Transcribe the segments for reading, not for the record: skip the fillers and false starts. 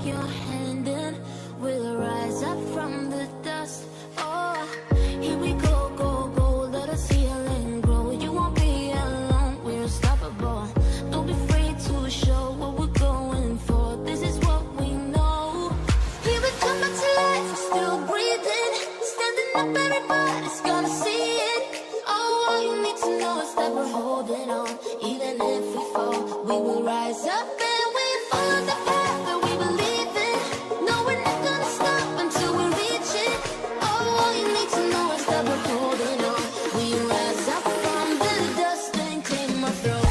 your hand and we'll rise up from the dust. Oh, here we go, go, go, let us heal and grow. You won't be alone, we're unstoppable. Don't be afraid to show what we're going for. This is what we know. Here we come back to life, we're still breathing. Standing up, everybody's gonna see it. Oh, all you need to know is that we're holding on. Even if we fall, we will rise up and we follow the path that we believe in. No, we're not gonna stop until we reach it. Oh, all you need to know is that we're holding on. We rise up from the dust and claim our throne.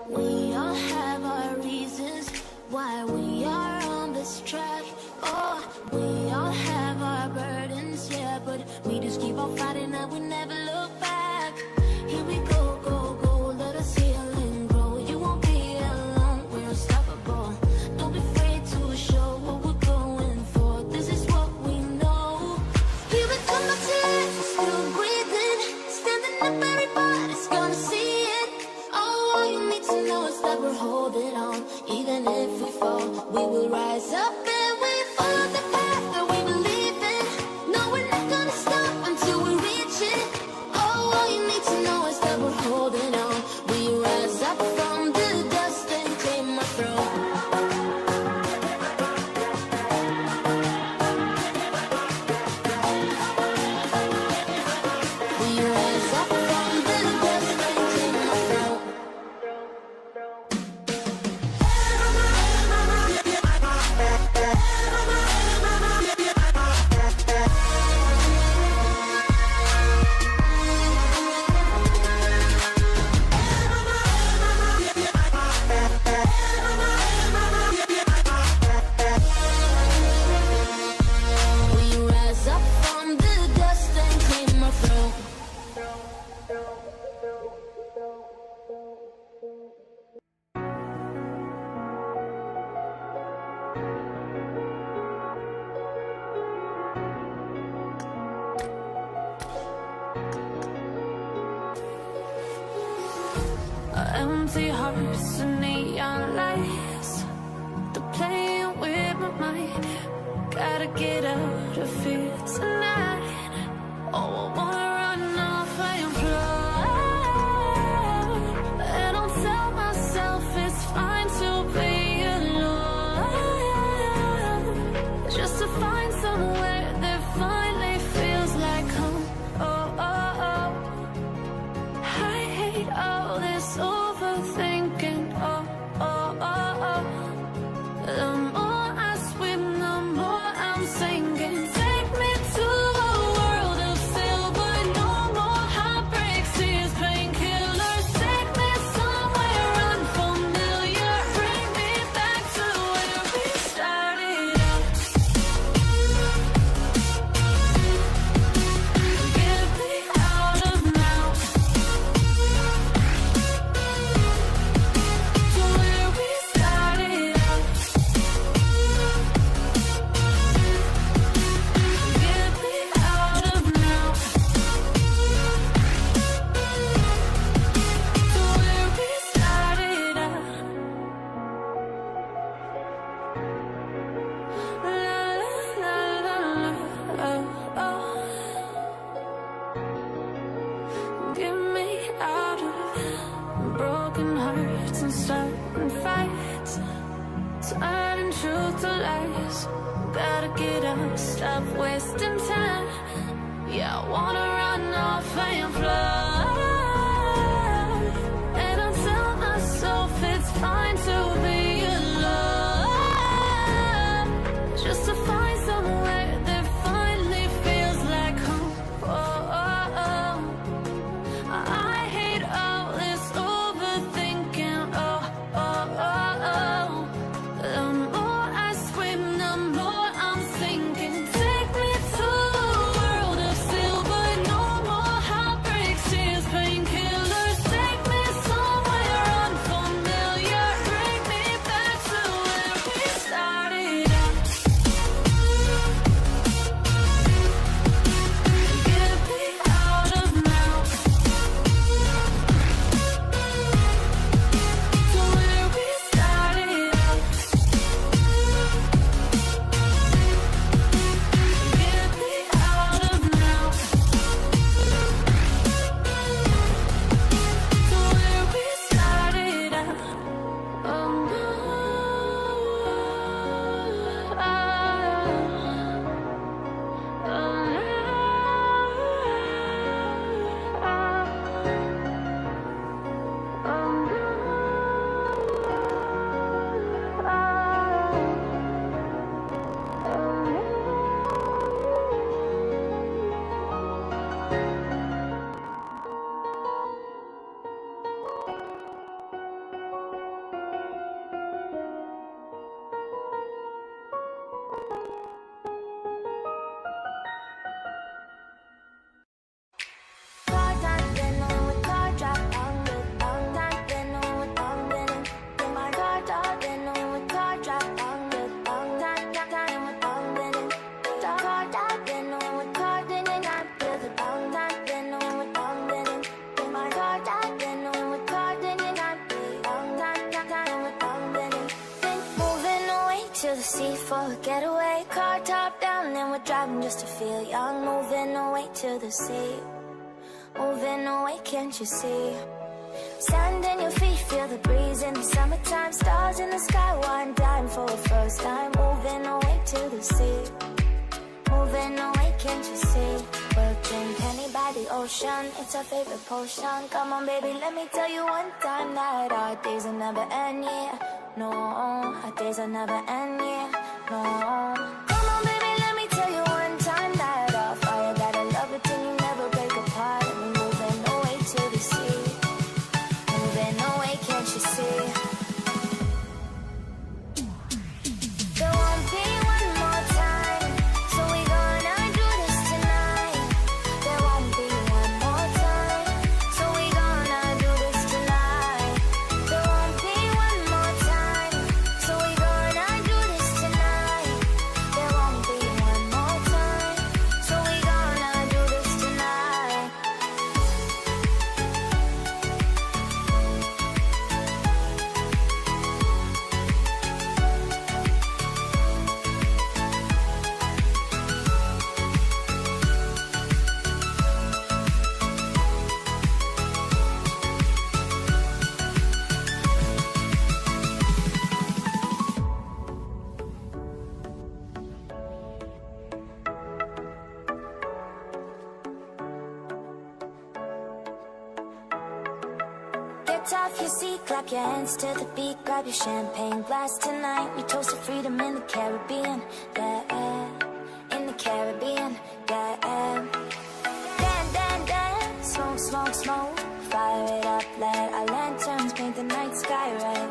We all have our reasons why we are on this track. Oh, we all have our burdens, yeah, but we just keep on fighting and we never look back. Here we go, go, go, let us heal and grow. You won't be alone, we're unstoppable. Don't be afraid to show what we're going for. This is what we know. Here we come back to life, we're still breathing. Standing up, everybody's gonna see it. Oh, all you need to know is that we're holding on. Even if we fall, we will rise up and we follow the path that we believe in. No, we're not gonna stop until we reach it. Oh, all you need to know is that we're holding on. We rise up from the dust and claim our throne. We rise up from the dust and claim our throne. We rise up from the dust and claim our throne. Empty hearts and neon lights, they're playing with my mind. Gotta get out of here tonight. Oh, I wanna run off and fly. And I'll tell myself it's fine to be alone, just to find somewhere that finally feels like home. Oh, oh, oh. I hate all this overthinking. Oh, oh, oh, oh. The more I swim, the more I'm sinking. Take me to a world of silver. No more heartbreaks, tears, painkillers. Take me somewhere unfamiliar. Bring me back to where we started out. Get me out of now. To where we started out. Get me out of now. To where we started out. La la la la, oh, oh. Get me out of broken hearts and starting fights, turning truth to lies. Gotta get up, stop wasting time. Yeah, I wanna run off and fly. And I tell myself it's fine to be alone, just to find somewhere that finally feels like home. Oh, oh, oh. I hate all this overthinking. Oh, oh, oh, oh. The more I swim, the more I'm sinking. Take me to a To the sea for a getaway, car top down and we're driving just to feel young. Moving away to the sea, moving away, can't you see? Sand in your feet, feel the breeze in the summertime. Stars in the sky, one time for the first time. Moving away to the sea, moving away, can't you see? We'll drink honey by the ocean, it's our favorite potion. Come on baby, let me tell you one time that our days will never end, yeah. No, our days will never end, yeah. No. Come on baby, let me tell you one time that our fire got a love it till you never break apart. And we're moving away to the sea, moving away, can't you see? There won't be one more time, so we gonna do this tonight. There won't be one more time, so we gonna do this tonight. There won't be one more time, so we gonna do this tonight. There won't be one more time, so we gonna do this tonight. Get off your seat, clap your hands to the beat. Grab your champagne glass tonight. We toast to freedom in the Caribbean, yeah, in the Caribbean, yeah. Dan, dan, dan, smoke, smoke, smoke. Fire it up, let our lanterns paint the night sky red.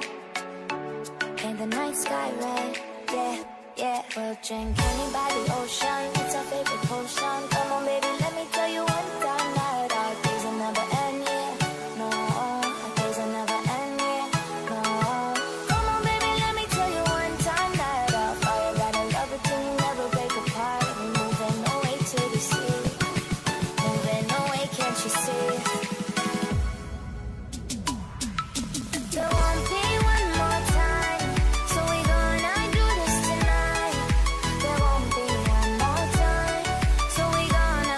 Paint the night sky red, yeah, yeah. We'll drink honey by the ocean, it's our favorite potion. Come on baby, let me tell you one time that our days will never end, yeah. No, our days will never end, yeah. No. Come on baby, let me tell you one time that our fire got a love it till you never break apart. We're moving away to the sea, moving away, can't you see? There won't be one more time, so we gonna do this tonight. There won't be one more time, so we gonna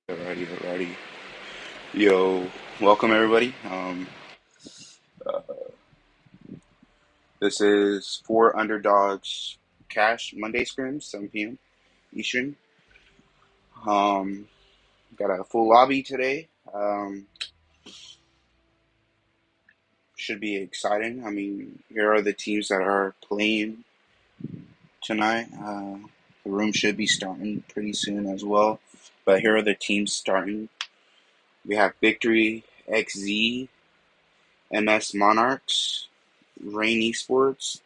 Alrighty. Yo, welcome everybody. This is for Underdogs Cash Monday Scrims, 7 p.m. Eastern. Um, got a full lobby today. Should be exciting. I mean, here are the teams that are playing tonight. The room should be starting pretty soon as well. But here are the teams starting. We have Victory XZ, MS Monarchs, Rain Esports,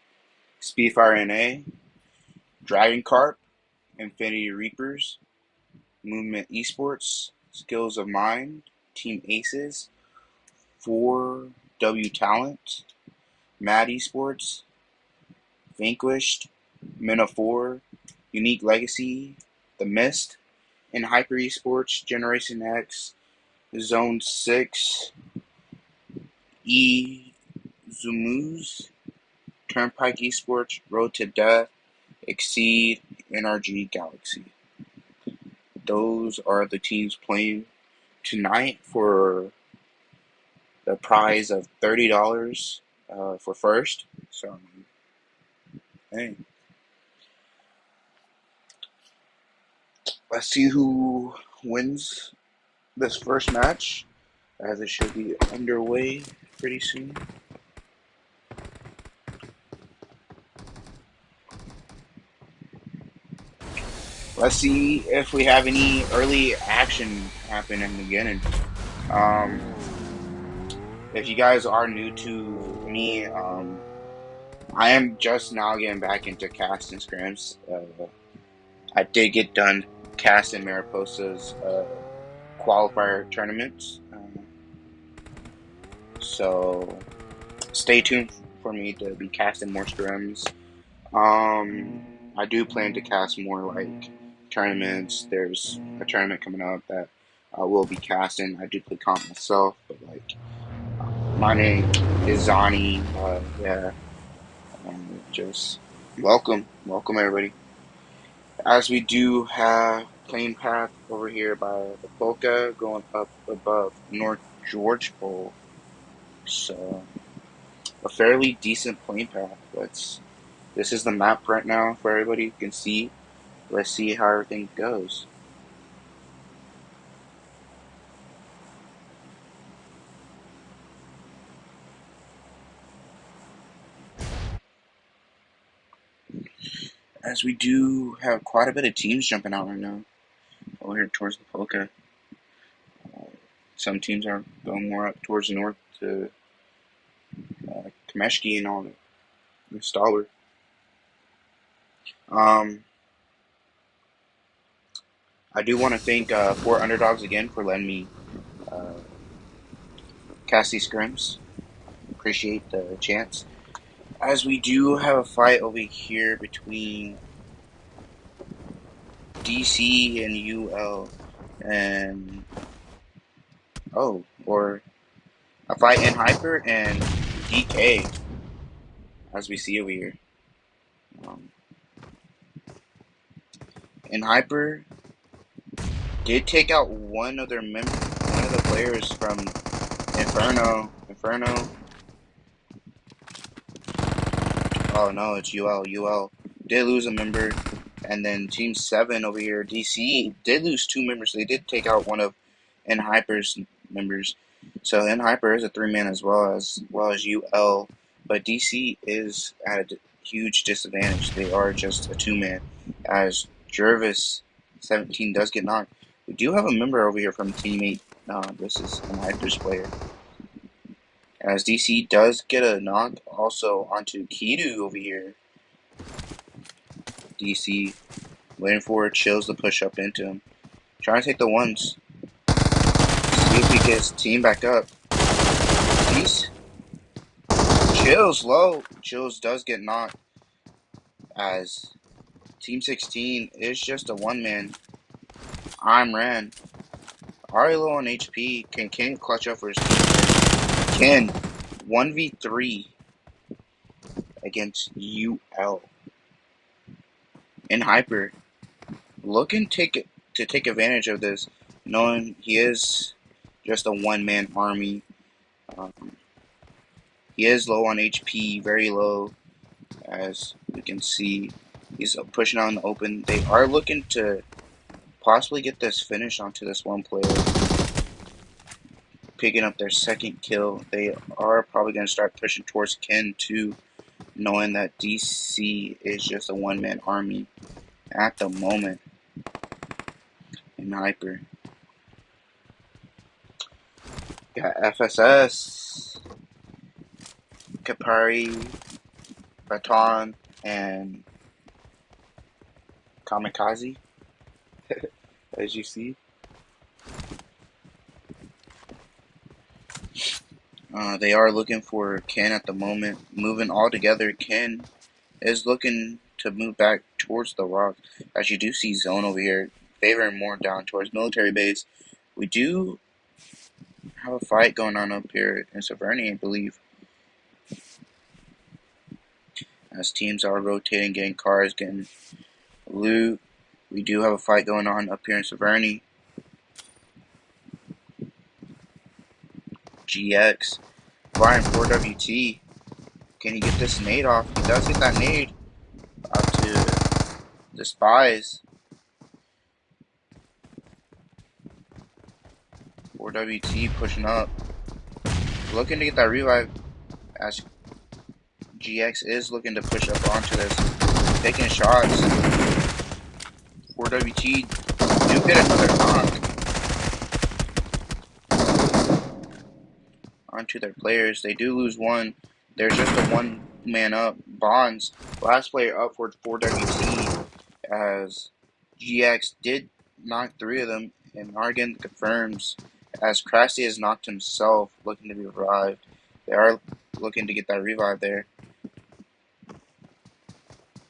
Speedfire NA, Dragon Carp, Infinity Reapers, Movement Esports, Skills of Mind, Team Aces, 4W Talent, Mad Esports, Vanquished, Mina 4, Unique Legacy, The Mist, and Hyper Esports, Generation X, Zone 6, E Zumuz, Turnpike Esports, Road to Death, Exceed, NRG Galaxy. Those are the teams playing tonight for the prize of $30 for first. So, hey, let's see who wins this first match, as it should be underway pretty soon. Let's see if we have any early action happen in the beginning. If you guys are new to me, I am just now getting back into casting scrims. I did get done casting Mariposa's qualifier tournaments. So stay tuned for me to be casting more scrims. I do plan to cast more like tournaments. There's a tournament coming up that I will be casting. I do play comp myself, but like my name is Zani. Yeah, just welcome everybody. As we do have plane path over here by the Polka going up above North George Bowl. So a fairly decent plane path. This is the map right now for everybody can see. Let's see how everything goes. As we do have quite a bit of teams jumping out right now over here towards the Polka. Some teams are going more up towards the north to Kameshki and all that. Stalwart. I do want to thank Four Underdogs again for letting me uh, cast these scrims. Appreciate the chance. As we do have a fight over here between DC and UL, and or a fight in Hyper and DK, as we see over here. In Hyper, did take out one of the players from Inferno. Oh no, it's UL. UL did lose a member, and then Team 7 over here, DC, did lose 2 members. They did take out one of Hyper's members. So Hyper is a 3-man as well as UL, but DC is at a huge disadvantage. They are just a 2-man, as Jervis 17 does get knocked. We do have a member over here from Team 8. This is Hyper's player. As DC does get a knock also onto Kidu over here. DC waiting for it, chills to push up into him. Trying to take the ones. See if he gets team back up. Peace. Chills low. Chills does get knocked, as Team 16 is just a 1-man. I'm Ran. Already low on HP. Can clutch up for his team. Can 1v3 against UL. In Hyper, looking to take advantage of this. knowing he is just a one-man army. Um, he is low on HP, very low, as we can see. He's pushing out in the open. They are looking to possibly get this finish onto this one player, picking up their second kill. They are probably going to start pushing towards Ken too, knowing that DC is just a one-man army at the moment in Hyper. Got FSS, Kapari, Baton, and Kamikaze, as you see. They are looking for Ken at the moment. Moving all together, Ken is looking to move back towards the rock. As you do see Zone over here, favoring more down towards military base. We do have a fight going on up here in Severny, I believe. As teams are rotating, getting cars, getting loot. We do have a fight going on up here in Severny. GX, Brian 4WT. Can he get this nade off? He does get that nade out to the spies. 4WT pushing up. Looking to get that revive as GX is looking to push up onto this. Taking shots. 4WT do get another knock onto their players. They do lose one. There's just a one man up. Bonds, last player up for 4WT, as GX did knock 3 of them, and Argan confirms as Krusty has knocked himself, looking to be revived. They are looking to get that revive there.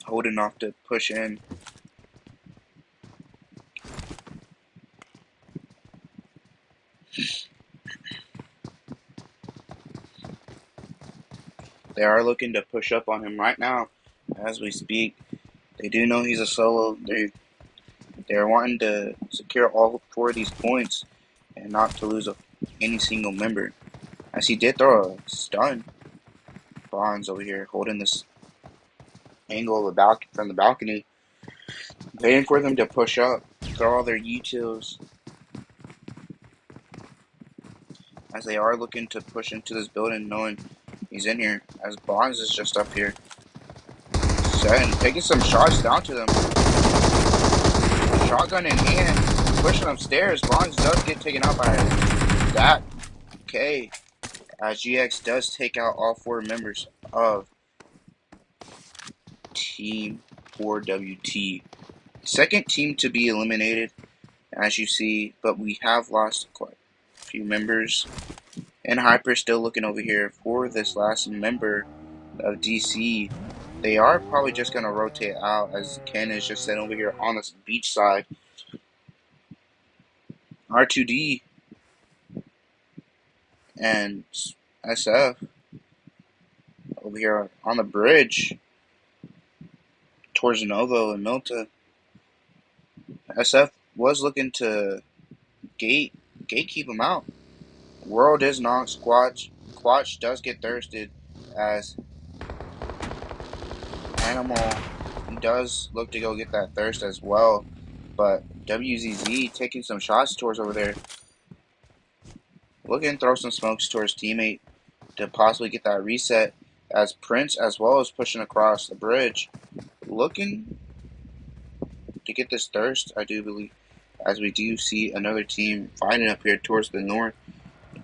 Holding off to push in. They are looking to push up on him right now as we speak. They do know he's a solo. They're wanting to secure all 4 of these points and not to lose any single member. As he did throw a stun. Bonds over here holding this angle of from the balcony, waiting for them to push up, throw all their utils, as they are looking to push into this building, knowing he's in here, as Bonds is just up here. Taking some shots down to them. Shotgun in hand, pushing upstairs. Bonds does get taken out by that K, as GX does take out all 4 members of Team 4WT. Second team to be eliminated, as you see, but we have lost quite a few members. And Hyper still looking over here for this last member of DC. They are probably just going to rotate out, as Ken is just sitting over here on this beach side. R2D and SF over here on the bridge towards Novo and Milta. SF was looking to gatekeep him out. World is knocked. Squatch does get thirsted, as Animal does look to go get that thirst as well. But WZZ taking some shots towards over there. Looking to throw some smokes towards teammate to possibly get that reset, as Prince as well as pushing across the bridge. Looking to get this thirst, I do believe, as we do see another team fighting up here towards the north.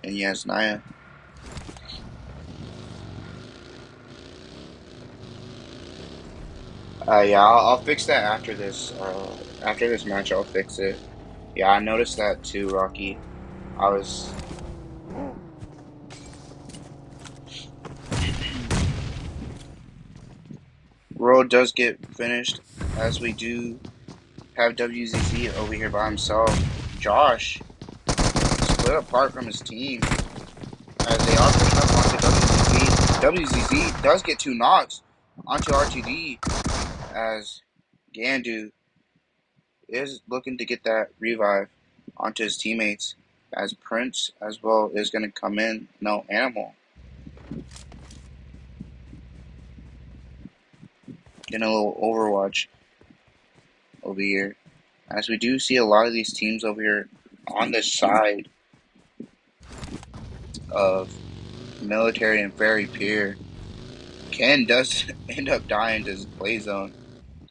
And yes, Naya. Yeah, I'll fix that after this. After this match, I'll fix it. Yeah, I noticed that too, Rocky. I was. World does get finished, as we do have WZZ over here by himself. Josh split apart from his team, as they are pushing up onto WZZ. WZZ does get 2 knocks onto R2D, as Gandu is looking to get that revive onto his teammates, as Prince as well is going to come in. No, Animal. Getting a little Overwatch over here. As we do see a lot of these teams over here on the side of Military and Fairy Pier. Ken does end up dying to his play zone.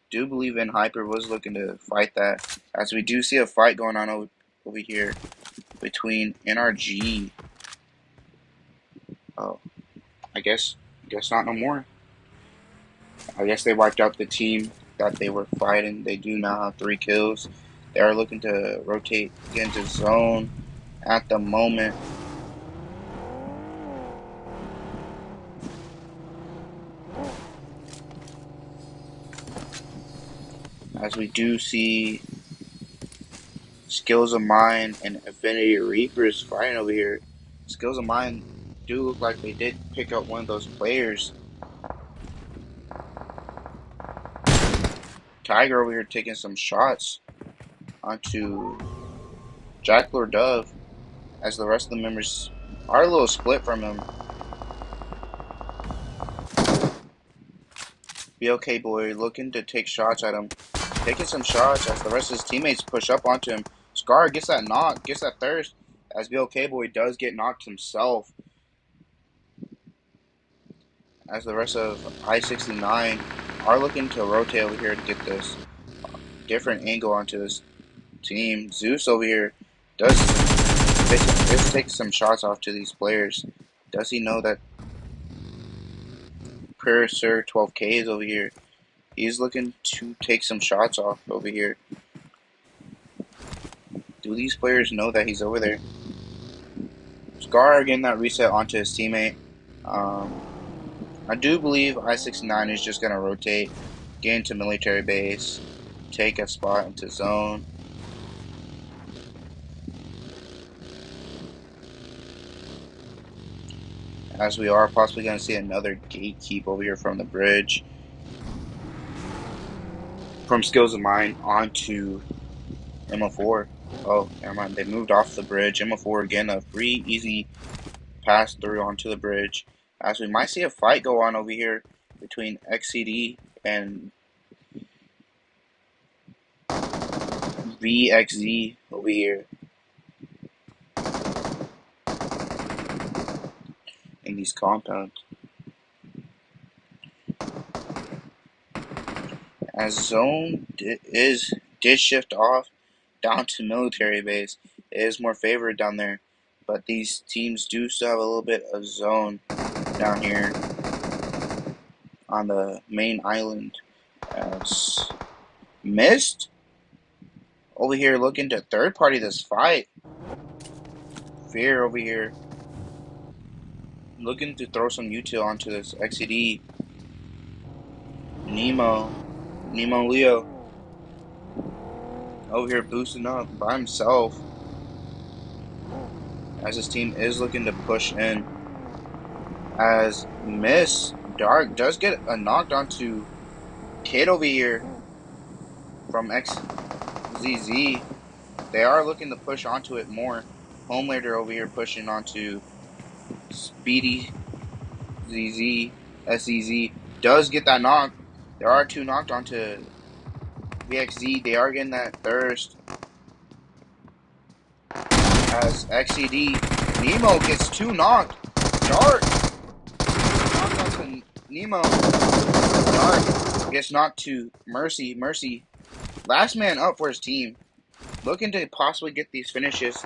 Do believe in Hyper was looking to fight that. As we do see a fight going on over here between NRG. Oh, I guess not no more. I guess they wiped out the team that they were fighting. They do now have 3 kills. They are looking to rotate, get into zone at the moment. As we do see Skills of Mine and Affinity Reapers fighting over here. Skills of Mine do look like they did pick up one of those players. Tiger over here taking some shots onto Jack Lord Dove, as the rest of the members are a little split from him. BLK Boy looking to take shots at him, taking some shots as the rest of his teammates push up onto him. Scar gets that knock, gets that thirst, as BLK Boy does get knocked himself. As the rest of I-69 are looking to rotate over here to get this different angle onto this team. Zeus over here does take some shots off to these players. Does he know that Prayer Sir 12K is over here? He's looking to take some shots off over here. Do these players know that he's over there? Scar getting that reset onto his teammate. I do believe I-69 is just going to rotate, get into military base, take a spot into zone. As we are possibly going to see another gatekeep over here from the bridge. From Skills of Mine onto MO4. Oh, never mind. They moved off the bridge. MO4 again, a free, easy pass through onto the bridge. As we might see a fight go on over here between XCD and VXZ over here in these compounds. As zone did shift off down to military base, it is more favored down there, but these teams do still have a little bit of zone down here on the main island. As Mist over here looking to third party this fight. Fear over here looking to throw some util onto this XCD. Nemo Leo over here boosting up by himself, as his team is looking to push in. As Miss Dark does get a knocked onto Kid over here from XZZ. They are looking to push onto it more. Homelander over here pushing onto Speedy ZZ. SZZ does get that knock. There are 2 knocked onto VXZ. They are getting that thirst. As XCD, Nemo gets 2 knocked. Dark knocked onto Nemo. Dark gets knocked to Mercy. Mercy, last man up for his team, looking to possibly get these finishes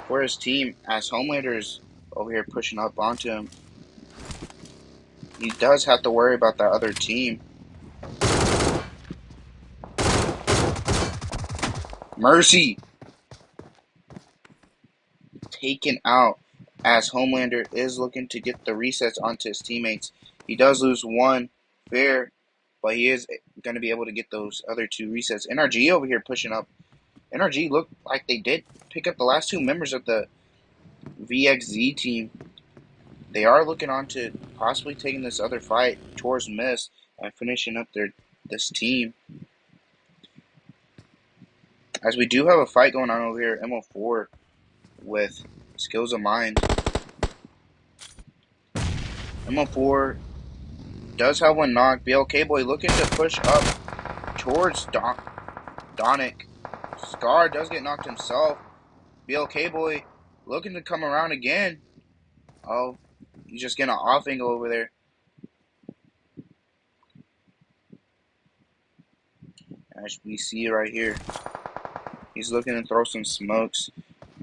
for his team, as Homelander's over here pushing up onto him. He does have to worry about that other team. Mercy taken out, as Homelander is looking to get the resets onto his teammates. He does lose 1 fair, but he is going to be able to get those other 2 resets. NRG over here pushing up. NRG looked like they did pick up the last 2 members of the VXZ team. They are looking on to possibly taking this other fight towards Mist and finishing up this team. As we do have a fight going on over here, MO4 with Skills of Mind. MO4 does have one knock. BLK Boy looking to push up towards Donic. Scar does get knocked himself. BLK Boy looking to come around again. Oh, he's just getting an off angle over there. As we see right here, he's looking to throw some smokes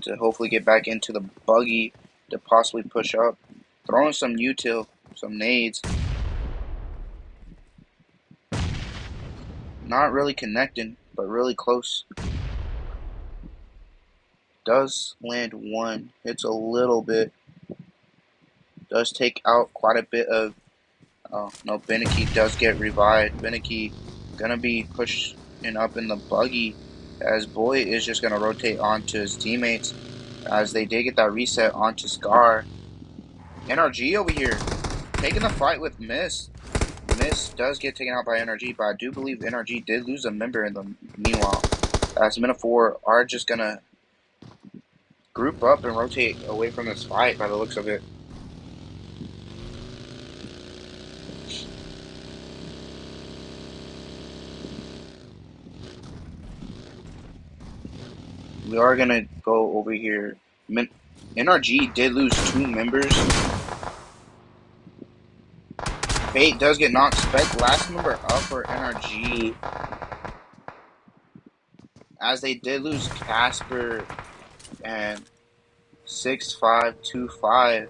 to hopefully get back into the buggy to possibly push up. Throwing some util, some nades. Not really connecting, but really close. Does land one. Hits a little bit. Does take out quite a bit of... Oh, no, Beneke does get revived. Beneke gonna be pushing up in the buggy as Boy is just gonna rotate onto his teammates as they did get that reset onto Scar. NRG over here taking the fight with Miss. Miss does get taken out by NRG, but I do believe NRG did lose a member in the meanwhile. As Metaphor are just gonna group up and rotate away from this fight by the looks of it. We are gonna go over here. NRG did lose 2 members. Fate does get knocked. Spec last member up for NRG. As they did lose Casper and 6525.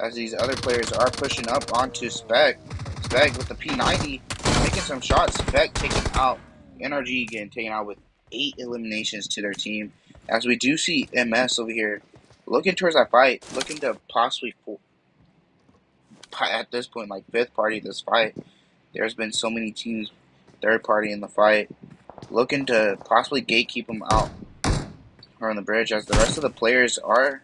As these other players are pushing up onto Spec. Spec with the P90 making some shots. Spec taken out. NRG getting taken out with 8 eliminations to their team. As we do see MS over here looking towards that fight, looking to possibly, at this point, like 5th party this fight. There's been so many teams 3rd party in the fight, looking to possibly gatekeep them out or on the bridge, as the rest of the players are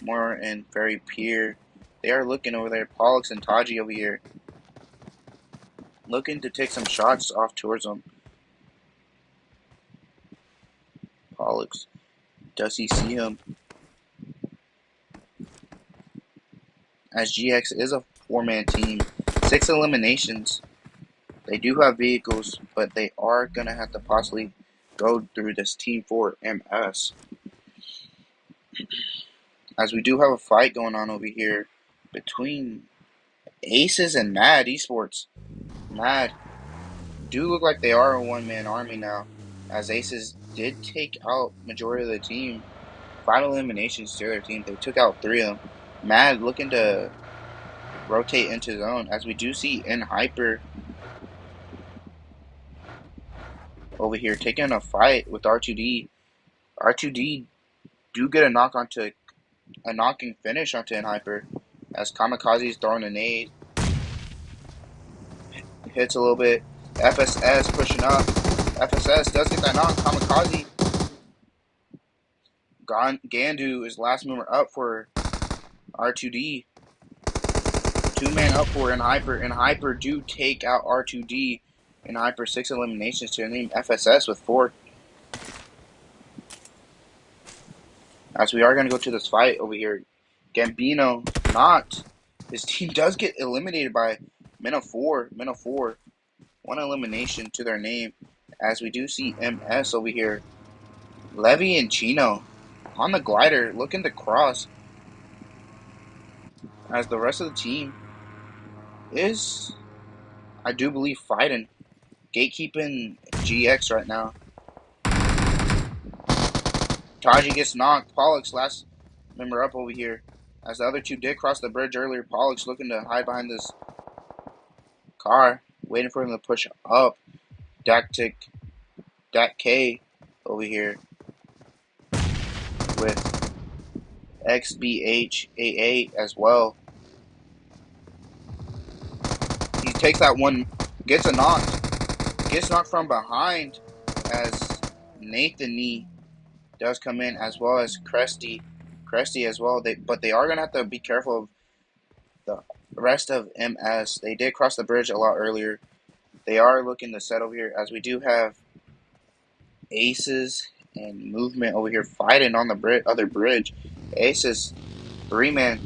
more in very peer. They are looking over there. Pollux and Taji over here looking to take some shots off towards them. Pollux, does he see him? As GX is a 4-man team, 6 eliminations. They do have vehicles, but they are going to have to possibly go through this Team 4 MS. As we do have a fight going on over here between Aces and Mad Esports. Mad do look like they are a 1-man army now, as Aces did take out majority of the team. 5 eliminations to their team. They took out 3 of them. Mad looking to rotate into zone, as we do see in Hyper over here taking a fight with R2D. R2D do get a knocking finish onto in Hyper, as Kamikaze is throwing a nade. Hits a little bit. FSS pushing up. FSS does get that knock. Kamikaze. Gandu is last member up for R2D. 2-man up for in Hyper. In Hyper do take out R2D. In Hyper 6 eliminations to their name. FSS with 4. As we are going to go to this fight over here. Gambino knocked. His team does get eliminated by Minnow 4. Minnow 4. 1 elimination to their name. As we do see MS over here. Levy and Chino on the glider looking to cross. As the rest of the team is, I do believe, fighting. Gatekeeping GX right now. Taji gets knocked. Pollux last member up over here. As the other 2 did cross the bridge earlier, Pollux looking to hide behind this car, waiting for him to push up. Dak K over here with XBHAA as well. He takes that one, gets a knock, gets knocked from behind as Nathany does come in, as well as Cresty as well. But they are going to have to be careful of the rest of MS. They did cross the bridge a lot earlier. They are looking to set over here, as we do have Aces and movement over here fighting on the other bridge. Aces 3-man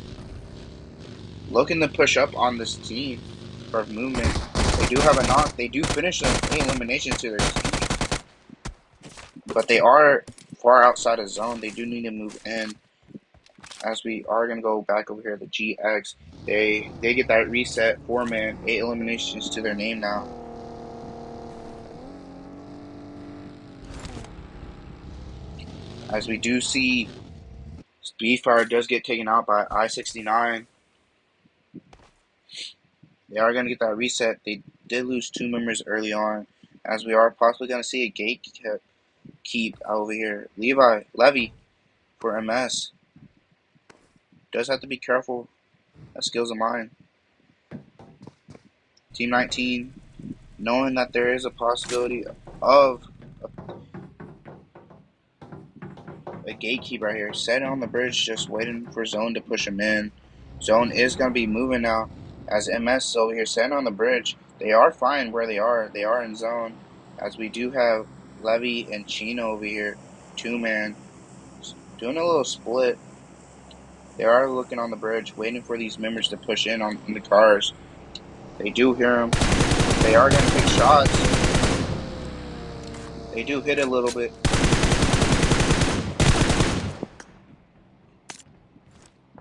looking to push up on this team for movement. They do have a knock. They do finish them 8 eliminations to their team, but they are far outside of zone. They do need to move in. As we are going to go back over here, the GX, they get that reset 4-man, 8 eliminations to their name now. As we do see, Speedfire does get taken out by I-69. They are going to get that reset. They did lose 2 members early on, as we are possibly going to see a gate keep over here. Levy for MS. Does have to be careful. That skills of mine. Team 19, knowing that there is a possibility of a gatekeeper right here, sitting on the bridge, just waiting for Zone to push him in. Zone is going to be moving now, as MS is over here sitting on the bridge. They are fine where they are. They are in zone, as we do have Levy and Chino over here, 2-man, doing a little split. They are looking on the bridge, waiting for these members to push in on the cars. They do hear them. They are going to take shots. They do hit a little bit.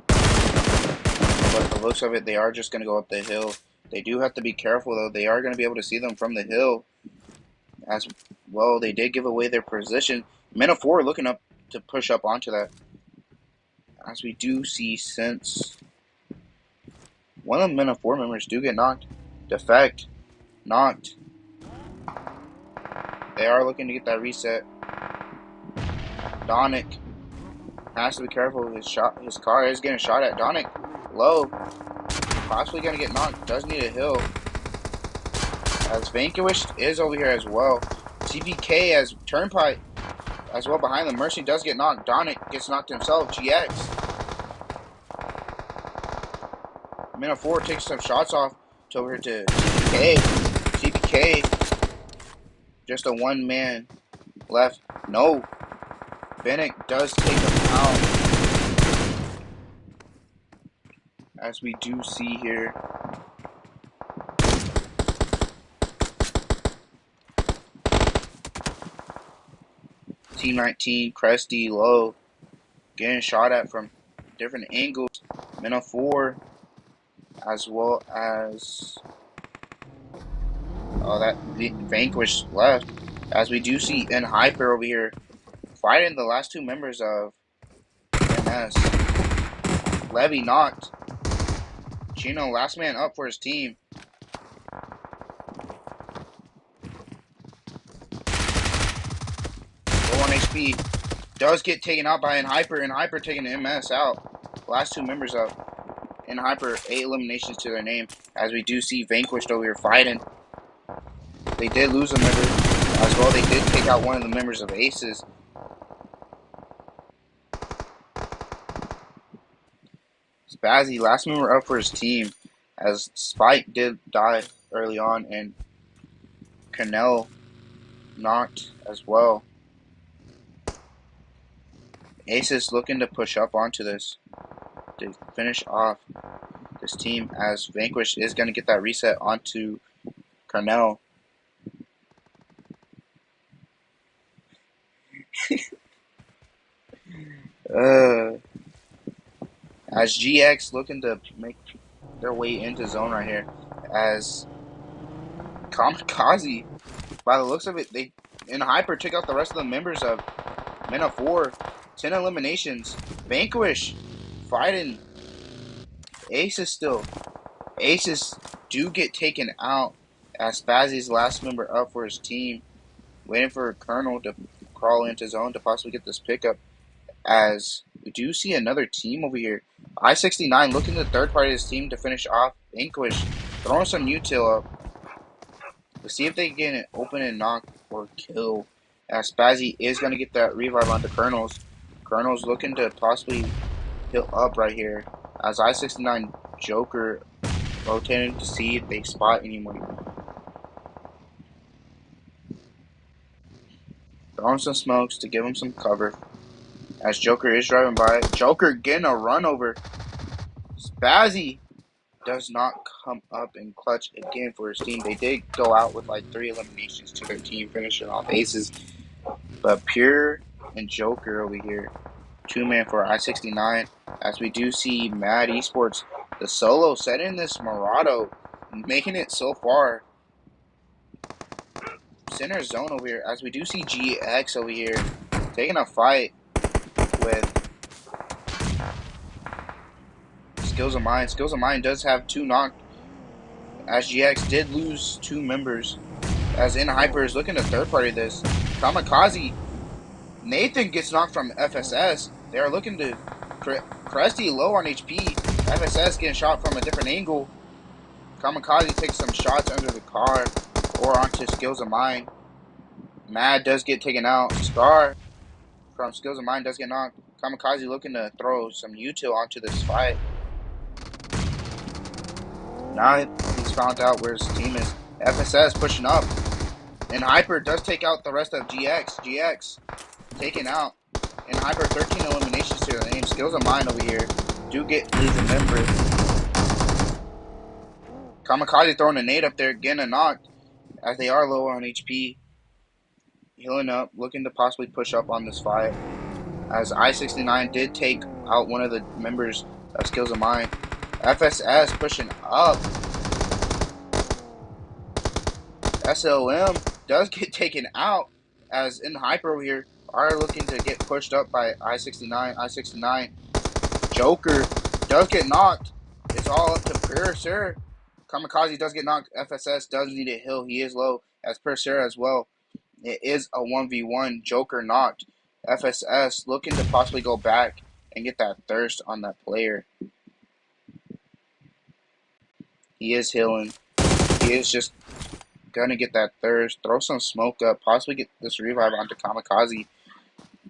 But the looks of it, they are just going to go up the hill. They do have to be careful, though. They are going to be able to see them from the hill. As well, they did give away their position. Men of 4 looking up to push up onto that. As we do see, since one of the Men of 4 members do get knocked. Defect. Knocked. They are looking to get that reset. Donick has to be careful. His car is getting shot at. Donick low. Possibly going to get knocked. Does need a hill. As Vanquished is over here as well. TPK as Turnpike as well behind them. Mercy does get knocked. Donick gets knocked himself. GX. Men of 4 takes some shots off to over here to TPK. TPK. Just a 1-man left. No. Bennett does take him out. As we do see here. Team 19, Cresty, low. Getting shot at from different angles. Men of 4. As well as that Vanquish left. As we do see N Hyper over here fighting the last 2 members of MS. Levy knocked. Chino, last man up for his team. Low on HP. Does get taken out by N Hyper. N Hyper taking the MS out. Last 2 members up. N Hyper, 8 eliminations to their name. As we do see Vanquished over here fighting. They did lose a member as well. They did take out one of the members of Aces. Spazzy, last member up for his team, as Spike did die early on, and Canel knocked as well. Aces looking to push up onto this to finish off this team, as Vanquish is going to get that reset onto Carnell. As GX looking to make their way into zone right here, as Kamikaze, by the looks of it, they in Hyper took out the rest of the members of Men of 4, 10 eliminations. Vanquish fighting Aces still. Aces do get taken out, as Spazzy's last member up for his team, waiting for Colonel to crawl into zone to possibly get this pickup. As we do see another team over here. I-69 looking to the third party of this team to finish off Vanquish, throwing some util up. Let's see if they can get an open and knock or kill. As Spazzy is going to get that revive onto Colonels. Colonels looking to possibly heal up right here. As I-69 Joker rotating to see if they spot anyone. throwing some smokes to give him some cover. As Joker is driving by, Joker getting a run over. Spazzy does not come up in clutch again for his team. They did go out with like 3 eliminations to their team, finishing off aces. But Pure and Joker over here, 2-man for I-69. As we do see Mad Esports, the solo setting this Murado, making it so far. Center zone over here. As we do see GX over here, taking a fight with Skills of Mine. Skills of Mine does have 2 knocked, as GX did lose 2 members. As In Hyper is looking to third party this. Kamikaze. Nathan gets knocked from FSS. They are looking to Cresty low on HP. FSS getting shot from a different angle. Kamikaze takes some shots under the car or onto Skills of Mine. Mad does get taken out. Scar from Skills of Mine does get knocked. Kamikaze looking to throw some util onto this fight. Now he's found out where his team is. FSS pushing up. And Hyper does take out the rest of GX. GX taken out. And Hyper 13 eliminations to their name. Skills of Mine over here do lose a member. Kamikaze throwing a nade up there, getting a knock as they are low on HP. Healing up, looking to possibly push up on this fight. As I-69 did take out one of the members of Skills of Mine. FSS pushing up. SLM does get taken out, as In Hyper over here are looking to get pushed up by I-69. I-69 Joker does get knocked. It's all up to Pure Sir. Kamikaze does get knocked. FSS does need a heal. He is low, as Pure Sir as well. It is a 1v1. Joker knocked. FSS looking to possibly go back and get that thirst on that player. He is healing. He is just gonna get that thirst. Throw some smoke up. Possibly get this revive onto Kamikaze.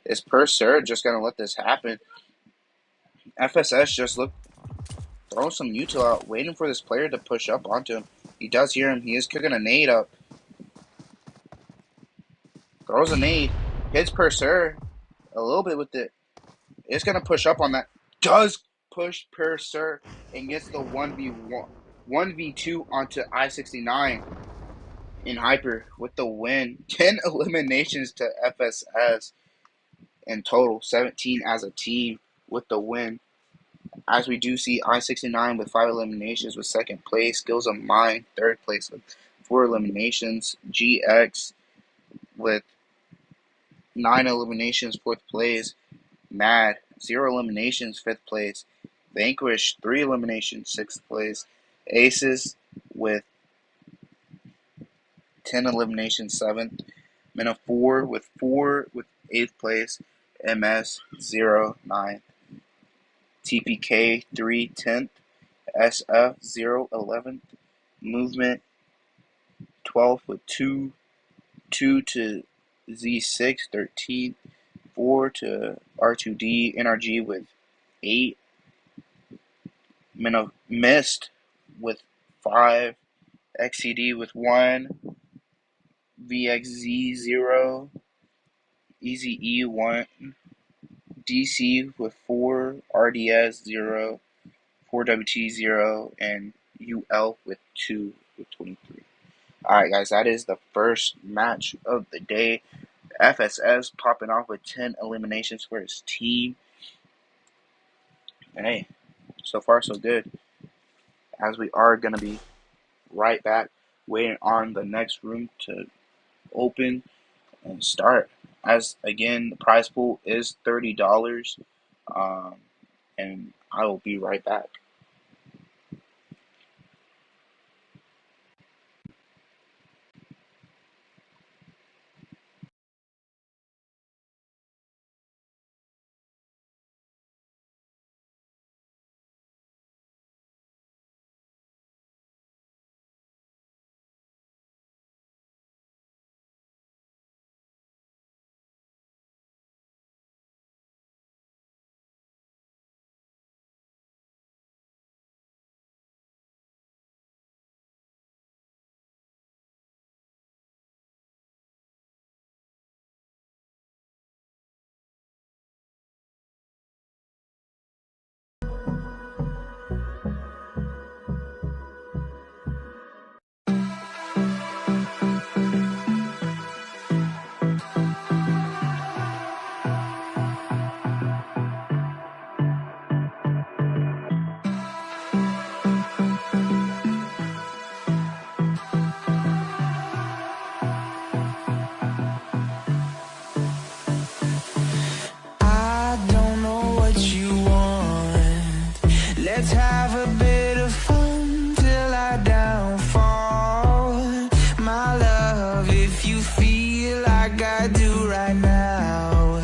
Is Pure Sir just gonna let this happen? FSS just throw some util out, waiting for this player to push up onto him. He does hear him. He is cooking a nade up. Throws a nade. Hits Pure Sir a little bit with it. It's going to push up on that. Does push Pure Sir and gets the 1v1. 1v2 onto I-69 in Hyper with the win. 10 eliminations to FSS in total. 17 as a team with the win. As we do see I-69 with 5 eliminations with second place. Skills of Mine, third place with 4 eliminations. GX with 9 eliminations, fourth place. Mad, 0 eliminations, fifth place. Vanquish, 3 eliminations, sixth place. Aces with 10 eliminations, seventh. Mina 4 with 8th place. MS 0, 9th. TPK 3, 10th. SF 0, 11th. Movement 12th with 2. 2 to Z6, 13th. 4 to R2D. NRG with 8. Mist with 5. XCD with 1. VXZ 0. Easy E 1. DC with 4. RDS 0. 4WT 0. And UL with 2 with 23. Alright, guys, that is the first match of the day. FSS popping off with 10 eliminations for his team. Hey, so far so good. As we are going to be right back, waiting on the next room to open and start. As again, the prize pool is $30, and I will be right back. if you feel like I do right now.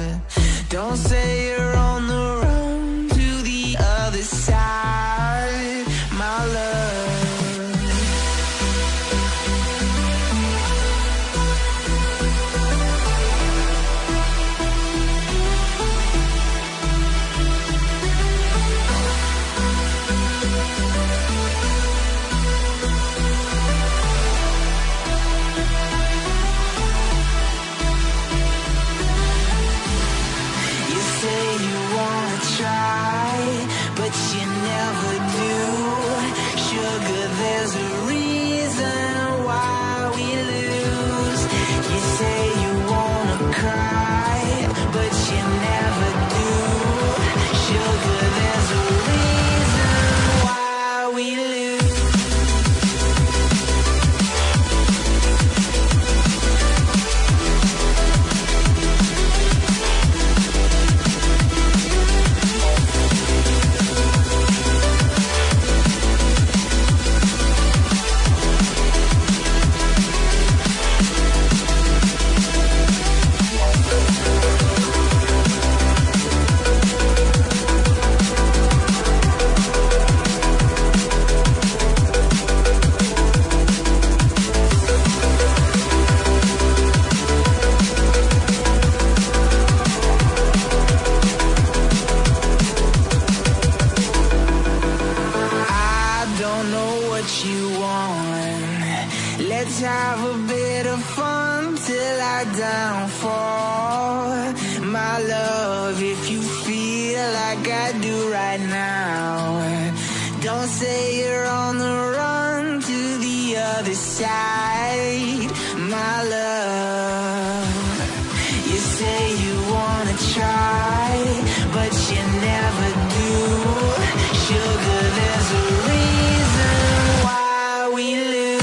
Don't say you're on the run to the other side, my love. But you never do. Sugar, there's a reason why we lose. You say you wanna cry, but you never do. Sugar, there's a reason why we lose. Let's have a bit of fun till I downfall. My love, if you feel like I do right now, don't say you're on the run to the other side, my love. You say you wanna try, but you never do. Sugar, there's a reason why we lose.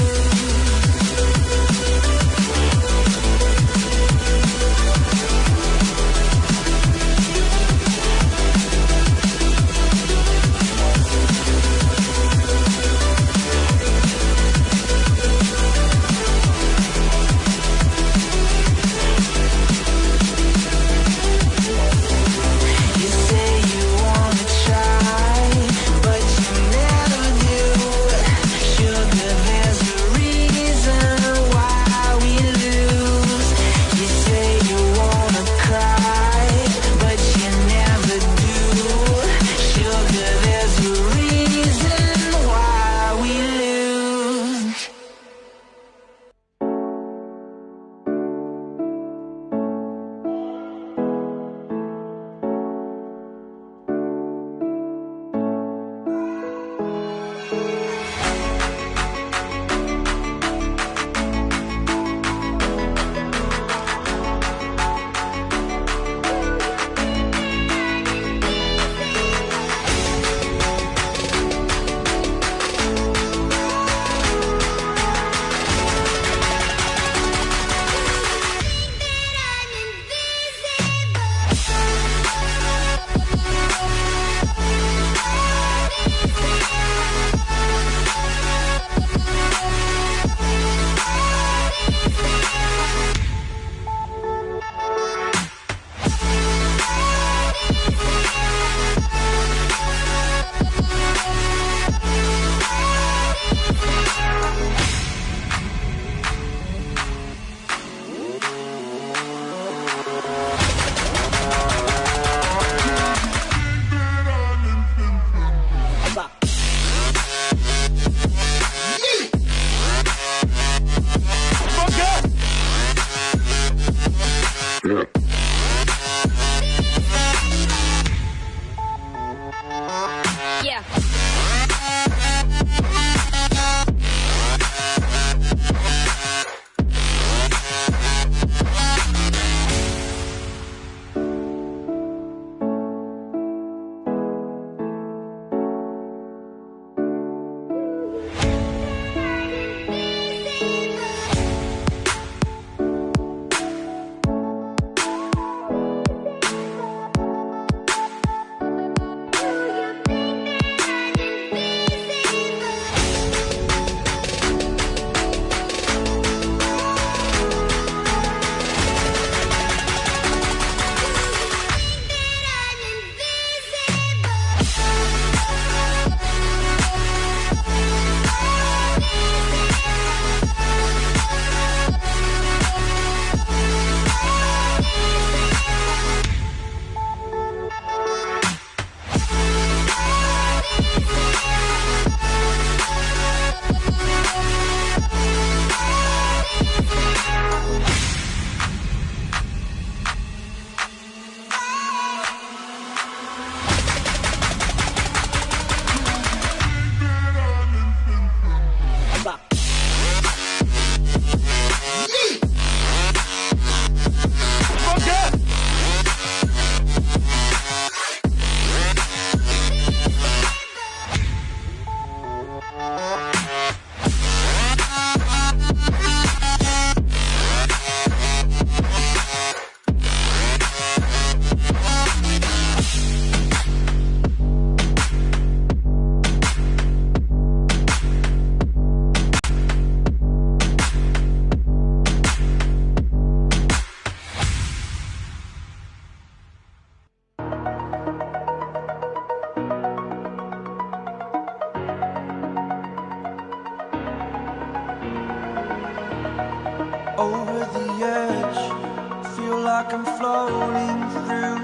I'm floating through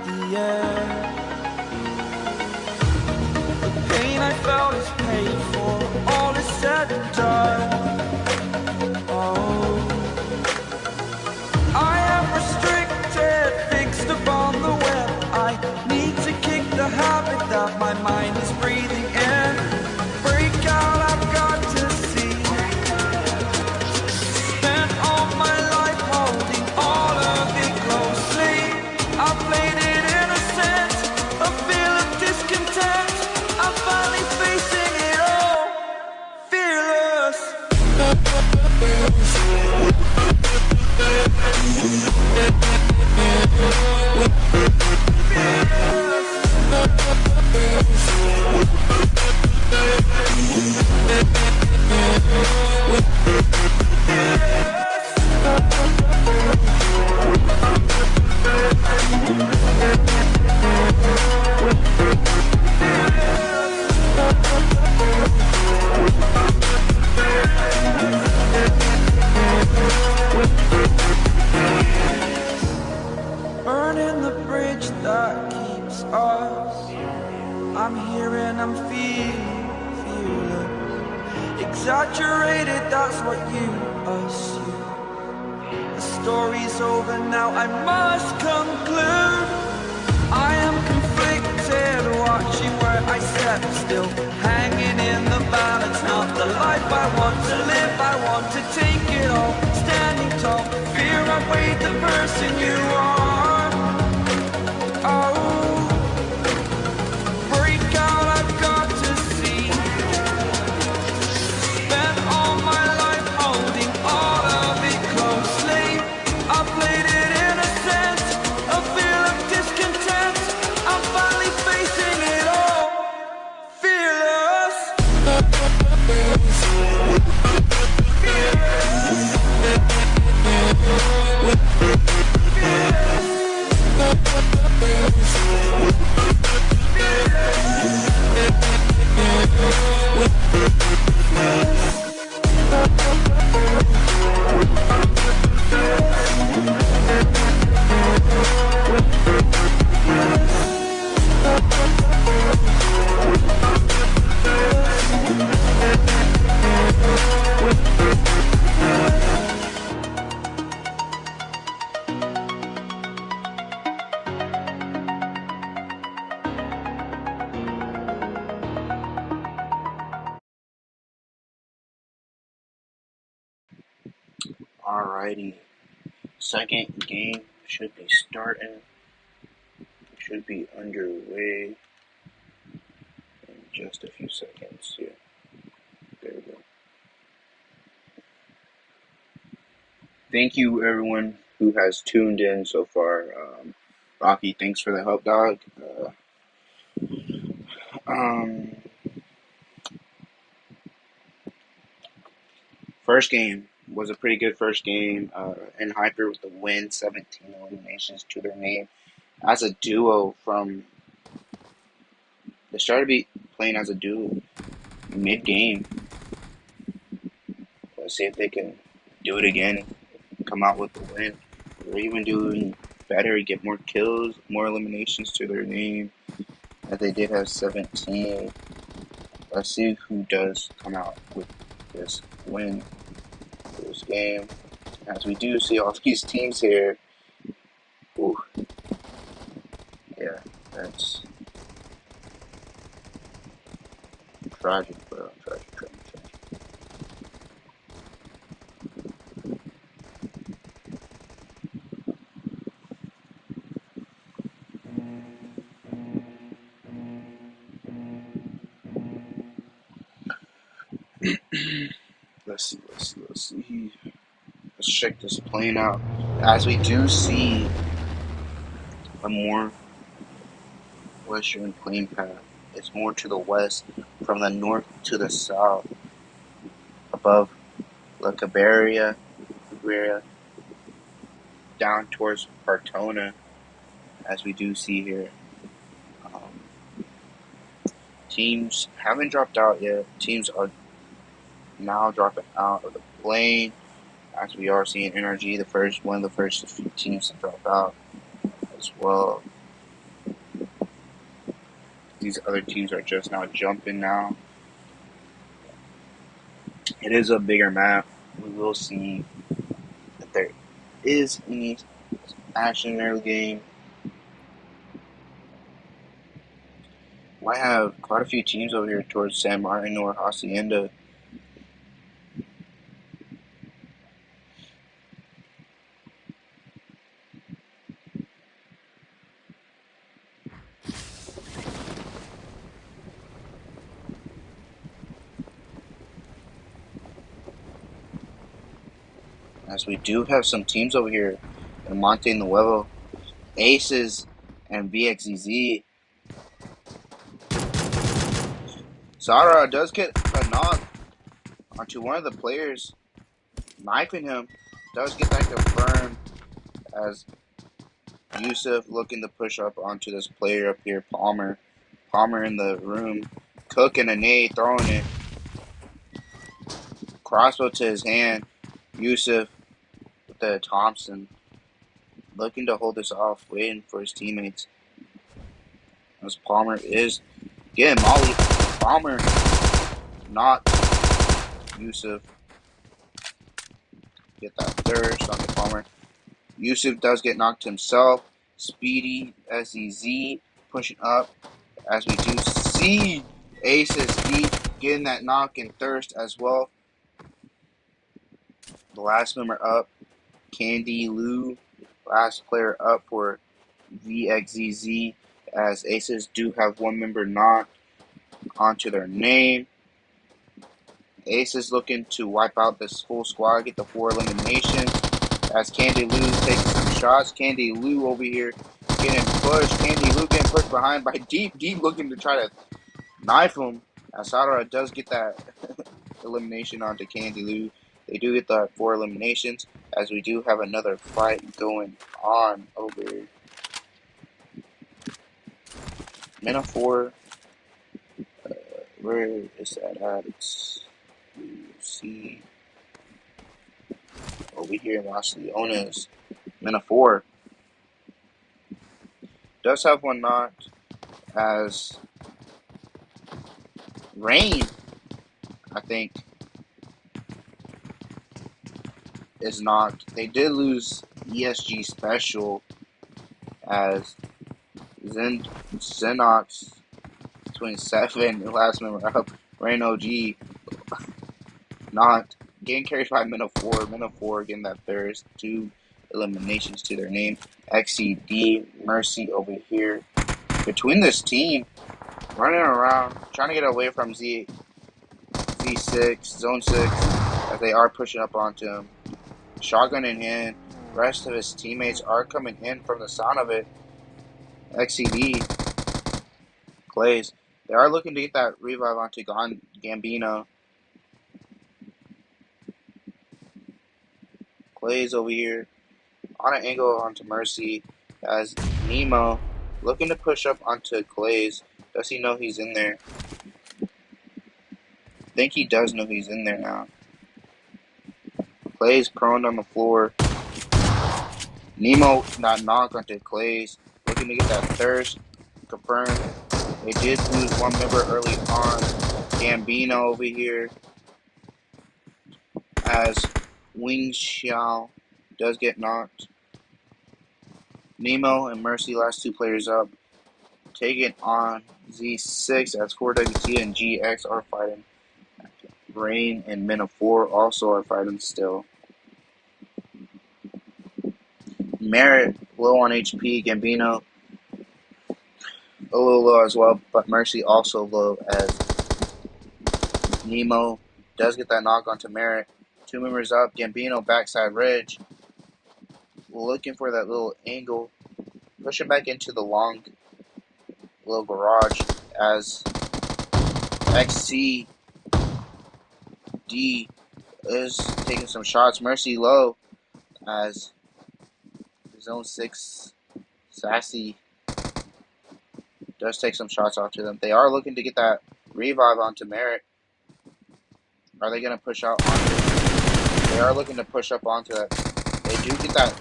the air. The pain I felt is paid for, all is said and done. Oh, I am restricted, fixed upon the web. I need to kick the habit that my mind is breathing in. Break out, I've got to see. Spent all my life holding all of it closely. I played it innocent, a feel of discontent. I'm finally facing it all, fearless. Burning the bridge that keeps us. I'm here and I'm feeling exaggerated, that's what you assume. The story's over now, I must conclude. I am conflicted, watching where I step still, hanging in the balance. Not the life I want to live, I want to take it all. Standing tall, fear I've weighed the person you are. Oh, break out, I've got to see. Spent all my life holding all of it closely. I played it innocent, a feel of discontent. I'm finally facing it all, fearless. Alrighty, second game should be starting, should be underway in just a few seconds here. There we go. Thank you everyone who has tuned in so far. Rocky, thanks for the help, dog. First game was a pretty good first game. And Hyper with the win, 17 eliminations to their name. As a duo from they started be playing as a duo mid-game. Let's see if they can do it again, come out with the win, or even doing better, get more kills, more eliminations to their name, as they did have 17. Let's see who does come out with this win for this game. As we do see all these teams here. Ooh. Yeah, that's tragic, bro. Tragic. Let's see. Let's check this plane out. As we do see a more western plane path. It's more to the west, from the north to the south, above La Cabrera, down towards Partona, as we do see here. Teams haven't dropped out yet. Teams are now dropping out of the plane. As we are seeing NRG, one of the first teams to drop out as well. These other teams are just now jumping now. It is a bigger map. We will see if there is any action in their game. Might have quite a few teams over here towards San Martin or Hacienda. As we do have some teams over here in Monte Nuevo. Aces and VXZZ. Sara does get a knock onto one of the players, knifing him. Does get that confirmed as Yusuf looking to push up onto this player up here, Palmer. Palmer in the room, cooking a nade, throwing it. Crossbow to his hand. Yusuf with the Thompson, looking to hold this off, waiting for his teammates. As Palmer is getting molly. Palmer not Yusuf. Get that thirst onto Palmer. Yusuf does get knocked himself. Speedy SEZ pushing up as we do see Aces deep getting that knock and thirst as well. The last member up, Candy Lou, last player up for VXZZ, as Aces do have one member knocked onto their name. Aces looking to wipe out this full squad, get the 4 eliminations. As Candy Lou taking some shots. Candy Lou over here getting pushed. Candy Lou getting pushed behind by Deep. Deep looking to try to knife him. As Sadara does get that elimination onto Candy Lou. They do get the 4 eliminations, as we do have another fight going on over here. Mena 4. Where is that at? It's see over here in Los Leones. Mena 4 does have one knocked, as Rain, I think, is knocked. They did lose ESG special, as Xenox 27, the last member up, Rain OG, knocked. Getting carried by Mena 4. Mena 4 getting that thirst. 2 eliminations to their name. XCD, Mercy over here. Between this team, running around, trying to get away from Z6, Zone 6, as they are pushing up onto him. Shotgun in hand. Rest of his teammates are coming in from the sound of it. XCD, Clays. They are looking to get that revive onto Gambino. Clays over here on an angle onto Mercy, as Nemo looking to push up onto Clays. Does he know he's in there? I think he does know he's in there now. Clays prone on the floor. Nemo not knocked onto Clays, looking to get that thirst confirmed. They did lose one member early on. Gambino over here, as Wing Xiao does get knocked. Nemo and Mercy, last 2 players up. Taking on Z6, as 4WT and GX are fighting. Rain and Mena 4 also are fighting still. Merritt low on HP. Gambino a little low as well, but Mercy also low, as Nemo does get that knock onto Merritt. 2 members up. Gambino backside ridge, looking for that little angle, pushing back into the long little garage, as XCD is taking some shots. Mercy low, as Zone 6 Sassy does take some shots off to them. They are looking to get that revive onto Merritt. Are they going to push out onto They are looking to push up onto that. They do get that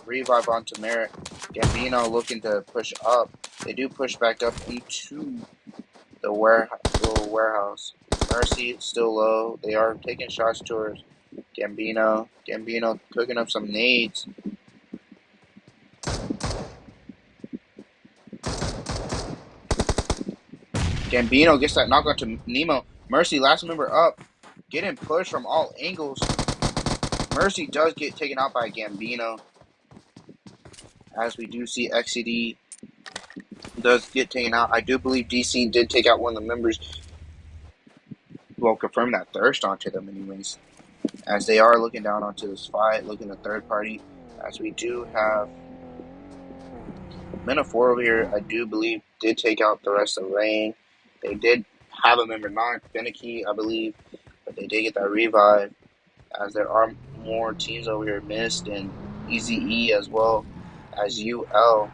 revive onto Merritt. Gambino looking to push up. They do push back up into the little warehouse. Mercy still low. They are taking shots towards Gambino. Gambino cooking up some nades. Gambino gets that knock onto Nemo. Mercy, last member up. Getting pushed from all angles. Mercy does get taken out by Gambino. As we do see XCD does get taken out. I do believe DC did take out one of the members. Well, confirm that thirst onto them anyways. As they are looking down onto this fight, looking at third party. As we do have Metaphor over here, I do believe, did take out the rest of Rain. They did have a member knocked, Finicky, I believe, but they did get that revive. As there are more teams over here, Mist and Easy E as well as UL.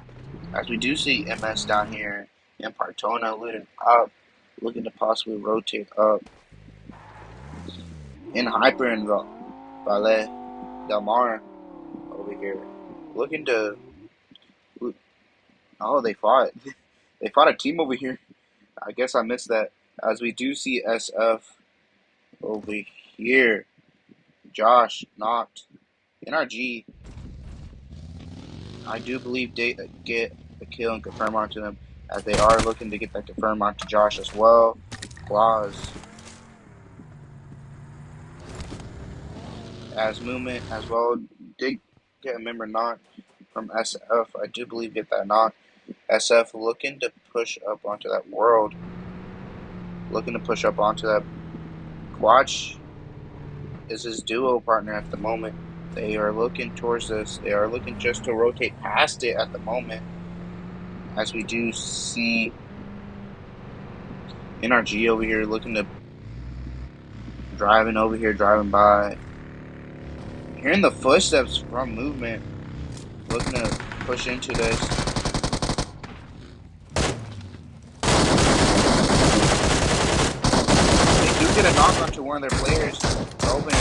As we do see MS down here in Partona looting up, looking to possibly rotate up. In Hyper and Valet Del Mar over here, looking to. Oh, they fought. They fought a team over here. I guess I missed that. As we do see SF over here. Josh knocked. NRG. I do believe they get a kill and confirm onto them. As they are looking to get that confirm onto Josh as well. Claus. As movement as well. Did get a member knock from SF. I do believe get that knock. SF looking to push up onto that world. Looking to push up onto that. Quatch is his duo partner at the moment. They are looking towards this. They are looking just to rotate past it at the moment. As we do see NRG over here looking to driving over here, driving by. Hearing the footsteps from movement. Looking to push into this. They do get a knock onto one of their players. Open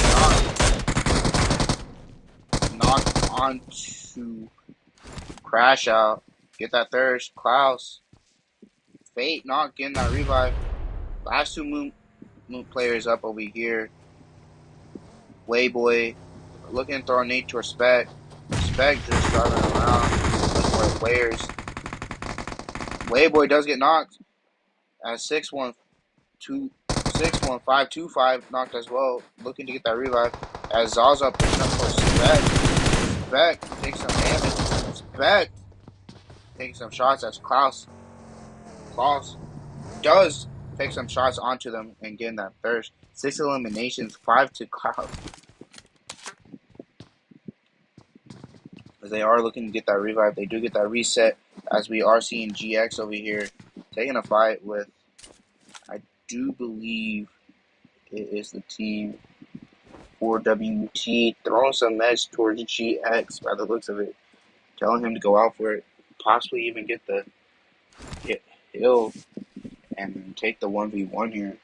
and knock onto Crash Out. Get that thirst. Klaus. Fate not getting that revive. Last two moon players up over here. Wayboy looking to throw a nade to Spec. Spec just driving around looking for players. Wayboy does get knocked at 61525 knocked as well. Looking to get that revive. As Zaza pushing up for Spec. Spec takes some damage. Spec taking some shots as Klaus does take some shots onto them and getting that thirst. 6 eliminations, 5 to Klaus. As they are looking to get that revive, they do get that reset. As we are seeing GX over here taking a fight with, I do believe it is the team 4WT, throwing some meds towards GX by the looks of it, telling him to go out for it, possibly even get Hill and take the 1v1 here.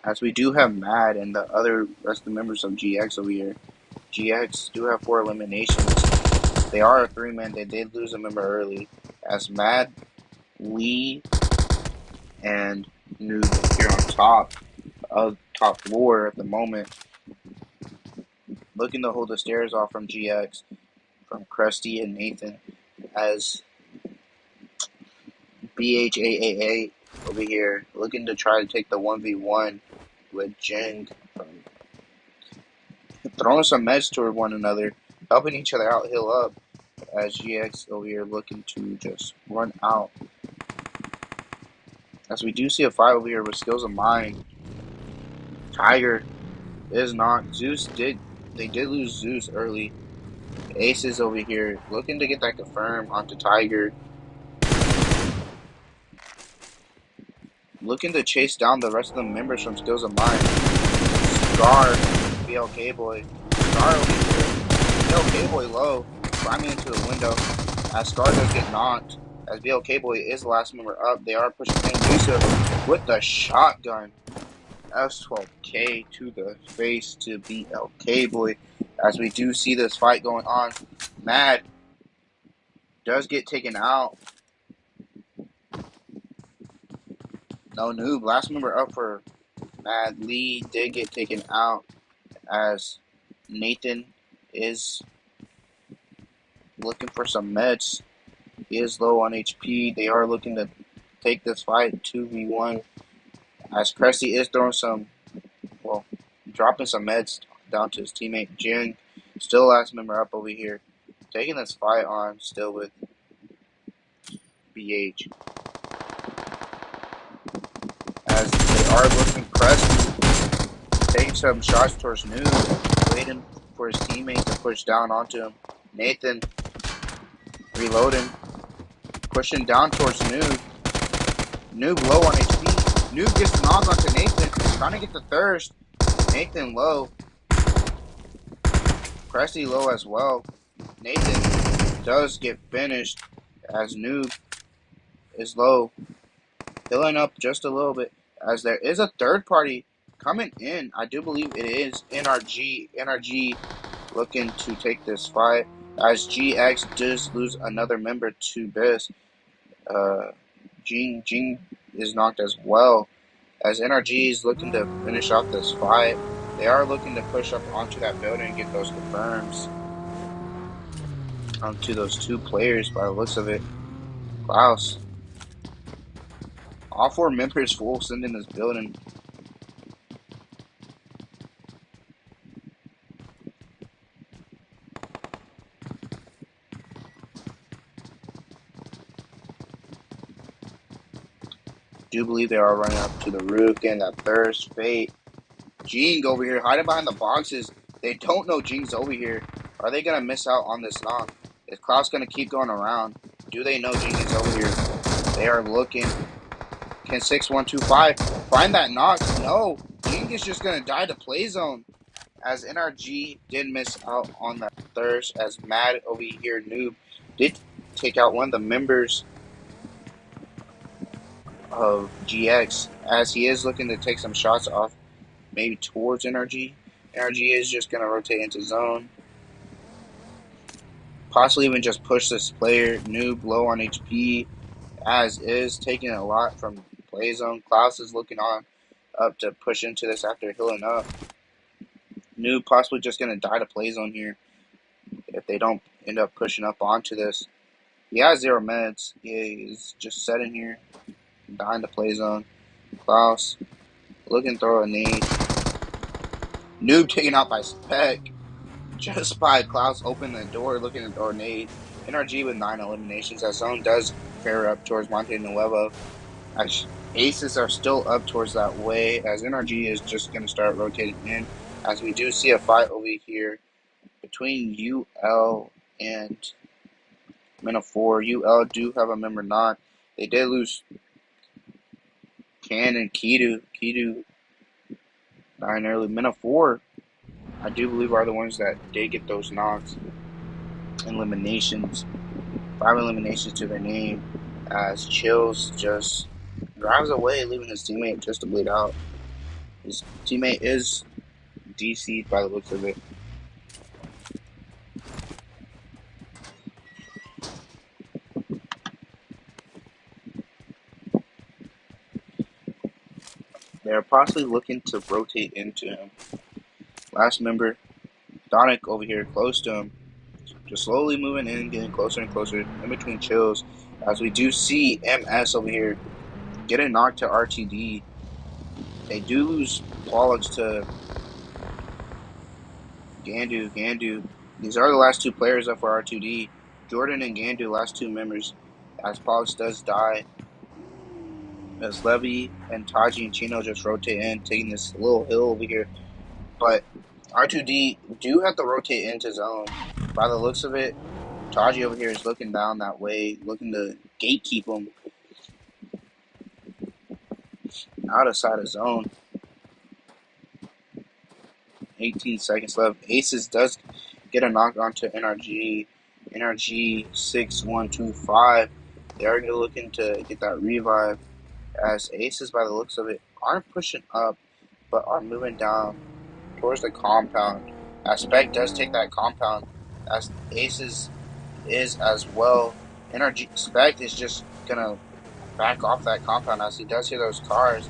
As we do have Mad and the other rest of the members of GX over here. GX do have 4 eliminations. They are a 3-man. They did lose a member early. As Mad, Lee, and Noob here on top of top floor at the moment. Looking to hold the stairs off from GX, from Krusty and Nathan. As BHAAA over here looking to try to take the 1v1 with Jeng, throwing some meds toward one another, helping each other out, heal up, as GX over here looking to just run out. As we do see a fight over here with Skills of Mind. Tiger is not. They did lose Zeus early. Aces over here looking to get that confirmed onto Tiger. Looking to chase down the rest of the members from Skills of Mind. Scar, BLK Boy. Scar over here. BLK Boy low. Climbing into the window. As Scar does get knocked. As BLK Boy is the last member up. They are pushing in. Yusuf with the shotgun. S12K to the face to BLK boy. As we do see this fight going on, Mad does get taken out. No, Noob, last member up for Mad. Lee did get taken out as Nathan is looking for some meds. He is low on HP. They are looking to take this fight 2v1 as Cressy is throwing some, well, dropping some meds down to his teammate Jin. Still last member up over here. Taking this fight on still with BH. As they are looking Cressy, taking some shots towards Noob, waiting for his teammate to push down onto him. Nathan reloading, pushing down towards Noob. Noob low on HP. Noob gets the knock onto Nathan, trying to get the thirst. Nathan low. Cressy low as well. Nathan does get finished as Noob is low. Healing up just a little bit as there is a third party coming in. I do believe it is NRG. NRG looking to take this fight as GX does lose another member to BIS. Jing is knocked as well as NRG is looking to finish off this fight. They are looking to push up onto that building and get those confirms onto those two players by the looks of it. Klaus. All four members full send in this building. Do believe they are running up to the roof, getting that thirst. Fate. Jing over here, hiding behind the boxes. They don't know Jing's over here. Are they going to miss out on this knock? Is Klaus going to keep going around? Do they know Jing is over here? They are looking. Can 6125 find that knock? No. Jing is just going to die to play zone. As NRG did miss out on that thirst. As Mad over here, Noob, did take out one of the members of GX. As he is looking to take some shots off, maybe towards NRG. NRG is just going to rotate into zone. Possibly even just push this player. Noob low on HP. As is taking a lot from play zone. Klaus is looking on up to push into this after healing up. Noob possibly just going to die to play zone here if they don't end up pushing up onto this. He has 0 meds. He is just sitting here, dying to play zone. Klaus looking to throw a nade. Noob taken out by Spec. Just by Klaus opening the door, looking to throw a nade. NRG with 9 eliminations. As zone does fare up towards Monte Nuevo. As aces are still up towards that way. As NRG is just going to start rotating in. As we do see a fight over here between UL and Mena 4. UL do have a member not. They did lose Can and Kidu. Kidu dying early. Mena 4, I do believe, are the ones that did get those knocks. Eliminations. 5 eliminations to their name. As Chills just drives away, leaving his teammate just to bleed out. His teammate is DC'd by the looks of it. They're possibly looking to rotate into him. Last member, Donic over here close to him. Just slowly moving in, getting closer and closer in between Chills. As we do see MS over here getting knocked to RTD. They do lose Pollux to Gandu. These are the last 2 players up for R2D. Jordan and Gandu, last 2 members. As Pollux does die. As Levy and Taji and Chino just rotate in, taking this little hill over here. But R2D do have to rotate into zone. By the looks of it, Taji over here is looking down that way, looking to gatekeep him out of side of zone. 18 seconds left. Aces does get a knock onto NRG. NRG 6125. They are looking to get that revive. As Aces, by the looks of it, aren't pushing up but are moving down towards the compound. As Spec does take that compound, as Aces is as well. Energy Spec is just gonna back off that compound as he does hear those cars.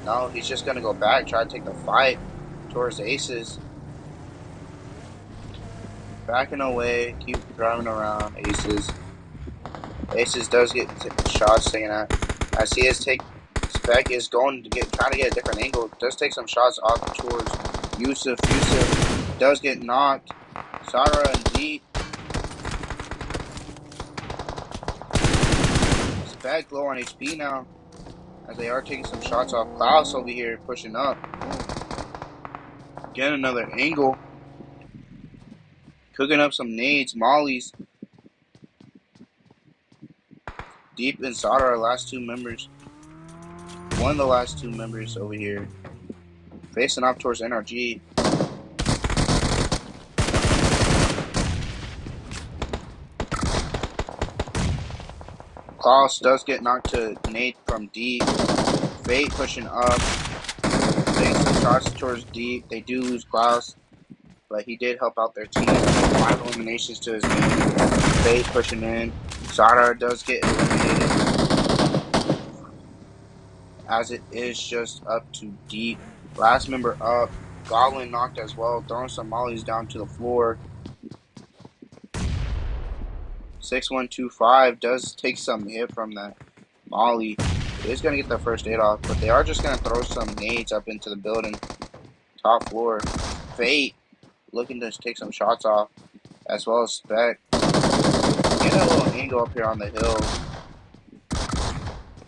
No, he's just gonna go back, try to take the fight towards Aces. Backing away, keep driving around Aces. Aces does get shots taken out. As he is Spec is going to trying to get a different angle. Does take some shots off towards Yusuf. Yusuf does get knocked. Sara and deep. Spec low on HP now, as they are taking some shots off. Klaus over here pushing up. Get another angle. Cooking up some nades, mollies. Deep and Sada are last two members. One of the last two members over here. Facing off towards NRG. Klaus does get knocked to nade from deep. Fate pushing up. Taking some shots towards deep. They do lose Klaus, but he did help out their team. 5 eliminations to his name. Fate pushing in. Sada does get eliminated, as it is just up to deep. Last member up. Goblin knocked as well, throwing some mollies down to the floor. 6125 does take some hit from that molly. It is going to get the first aid off, but they are just going to throw some nades up into the building. Top floor. Fate looking to take some shots off, as well as Spec. Getting a little angle up here on the hill.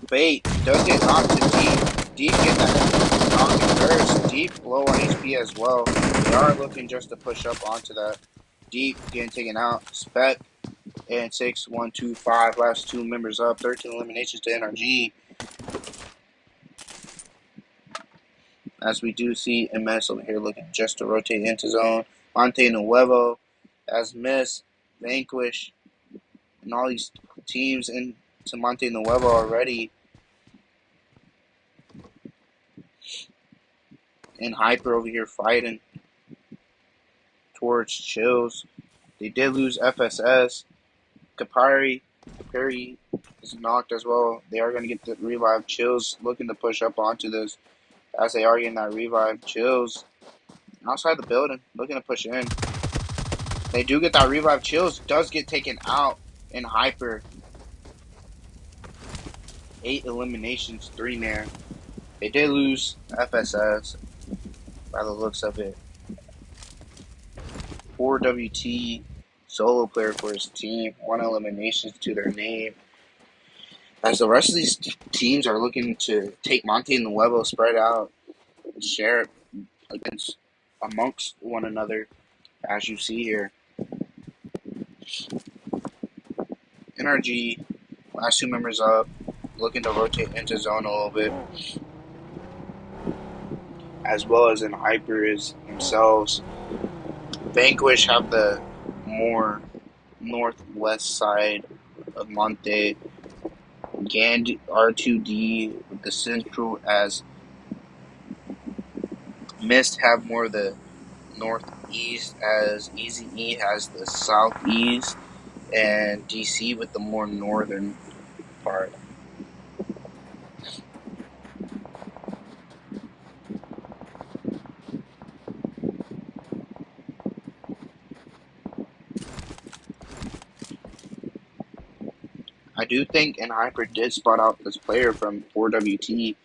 Fate does get knocked to deep. Deep getting that knock first. Deep low on HP as well. They are looking just to push up onto that. Deep getting taken out. Spec and 6125. Last two members up. 13 eliminations to NRG. As we do see MS over here looking just to rotate into zone. Monte Nuevo as Miss, Vanquish, and all these teams into Monte Nuevo already. And Hyper over here fighting towards Chills. They did lose FSS. Kapari is knocked as well. They are going to get the revive. Chills looking to push up onto this as they are getting that revive. Chills outside the building looking to push in. They do get that revive. Chills does get taken out in Hyper. 8 eliminations, 3 man. They did lose FSS by the looks of it. 4WT solo player for his team. 1 elimination to their name. As the rest of these teams are looking to take Monte Nuevo, spread out, and share it amongst one another, as you see here. NRG, last two members up, looking to rotate into zone a little bit, as well as in Hyper is themselves. Vanquish have the more northwest side of Monte. Gand R2D with the central, as Mist have more of the northeast, as Easy E has the southeast, and DC with the more northern part. I do think Hyper did spot out this player from 4WT,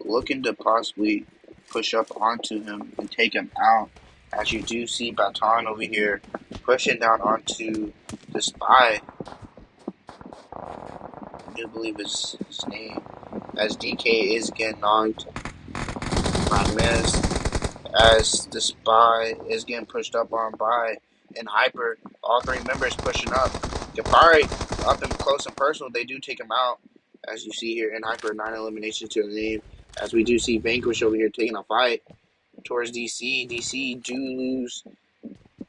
looking to possibly push up onto him and take him out. As you do see Baton over here pushing down onto the spy. I do believe is his name. As DK is getting knocked by Miz. As the spy is getting pushed up on by Hyper. All 3 members pushing up. Kapari up and close and personal. They do take him out. As you see here, Hyper 9 eliminations to the name. As we do see Vanquish over here taking a fight towards DC. DC do lose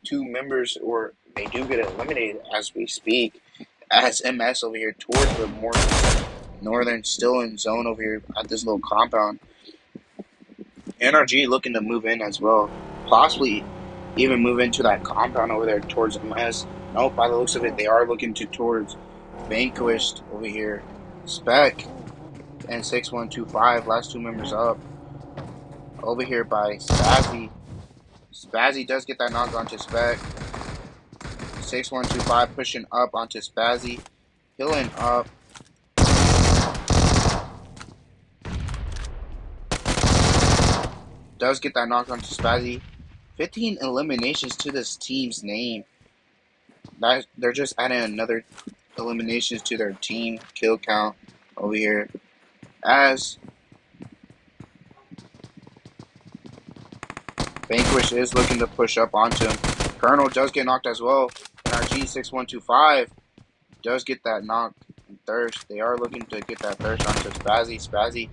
2 members, or they do get eliminated as we speak. As MS over here towards the more northern, still in zone over here at this little compound. NRG looking to move in as well. Possibly even move into that compound over there towards MS. Nope, by the looks of it, they are looking towards Vanquished over here. Spec and 6125, last two members up. Over here by Spazzy. Spazzy does get that knock onto Spec. 6125 pushing up onto Spazzy. Healing up. Does get that knock onto Spazzy. 15 eliminations to this team's name. They're just adding another eliminations to their team kill count over here. As Vanquish is looking to push up onto him. Colonel does get knocked as well. And our G6125 does get that knock and thirst. They are looking to get that thirst onto Spazzy. Spazzy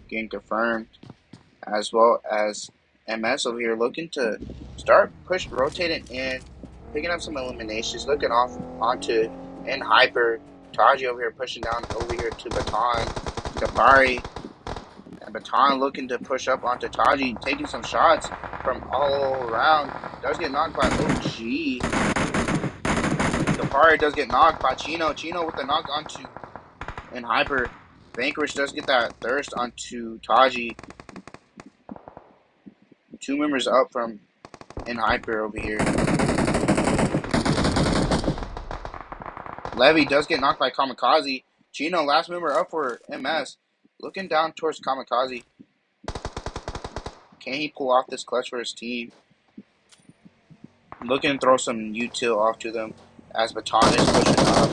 getting confirmed. As well as MS over here looking to start rotating in, picking up some eliminations, looking off onto in Hyper. Taji over here pushing down over here to Baton. Kapari and Baton looking to push up onto Taji, taking some shots from all around. Does get knocked by OG. Kapari does get knocked by Chino. Chino with the knock onto in Hyper. Vanquish does get that thirst onto Taji. Two members up from in Hyper over here. Levy does get knocked by Kamikaze. Chino, last member up for MS. Looking down towards Kamikaze. Can he pull off this clutch for his team? Looking to throw some util off to them as Baton is pushing up.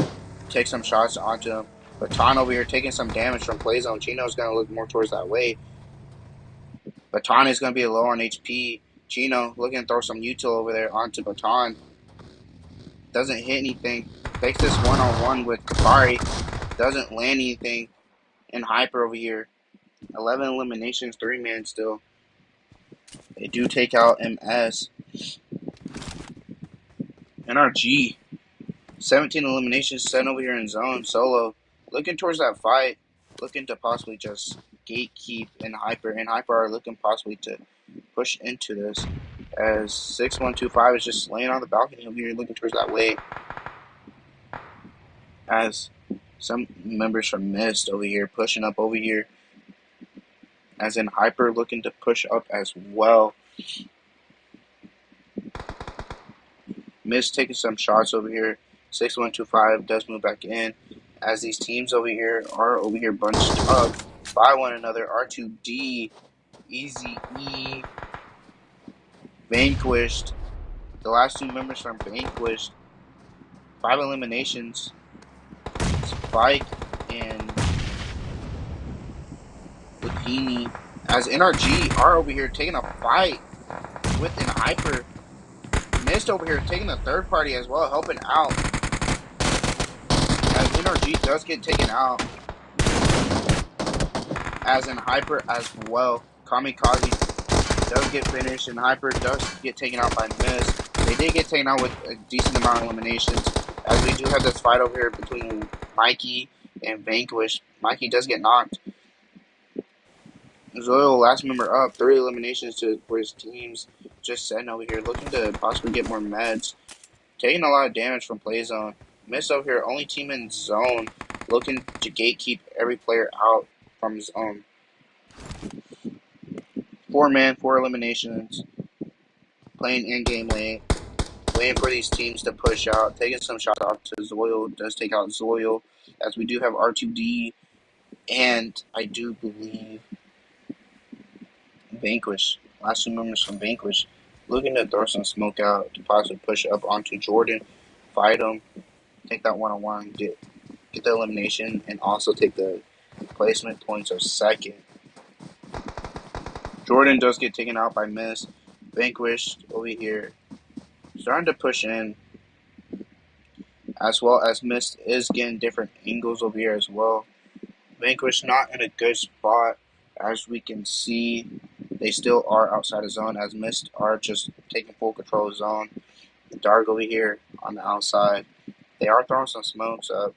Take some shots onto him. Baton over here taking some damage from play zone. Chino's going to look more towards that way. Baton is going to be low on HP. Chino looking to throw some util over there onto Baton. Doesn't hit anything. Takes this one-on-one with Kapari. Doesn't land anything. In Hyper over here. 11 eliminations, 3-man still. They do take out MS. NRG. 17 eliminations, 7 over here in zone. Solo. Looking towards that fight. Looking to possibly just gatekeep in Hyper. And Hyper are looking possibly to push into this. As 6125 is just laying on the balcony over here, looking towards that way. As some members from Mist over here pushing up over here. As in Hyper looking to push up as well. Mist taking some shots over here. 6125 does move back in. As these teams over here are over here bunched up by one another. R2D, Easy E, Vanquished. The last two members from Vanquished. 5 eliminations. Spike and Bikini. As NRG are over here taking a fight with an Hyper. Mist over here taking the third party as well, helping out. As NRG does get taken out. As in Hyper as well. Kamikaze does get finished and Hyper does get taken out by Mist. They did get taken out with a decent amount of eliminations. As we do have this fight over here between Mikey and Vanquish. Mikey does get knocked. Zoil, last member up, 3 eliminations for his teams. Just setting over here, looking to possibly get more meds. Taking a lot of damage from play zone. Miss over here, only team in zone. Looking to gatekeep every player out from zone. 4-man, 4 eliminations. Playing in-game lane. Waiting for these teams to push out. Taking some shots off to Zoil. Does take out Zoil. As we do have R2D. And I do believe Vanquish. Last two members from Vanquish. Looking to throw some smoke out to possibly push up onto Jordan. Fight him. Take that one-on-one. Get the elimination. And also take the placement points of second. Jordan does get taken out by Miss. Vanquished over here. Starting to push in. As well as Mist is getting different angles over here as well. Vanquish not in a good spot. As we can see, they still are outside of zone. As Mist are just taking full control of zone. Dark over here on the outside. They are throwing some smokes up.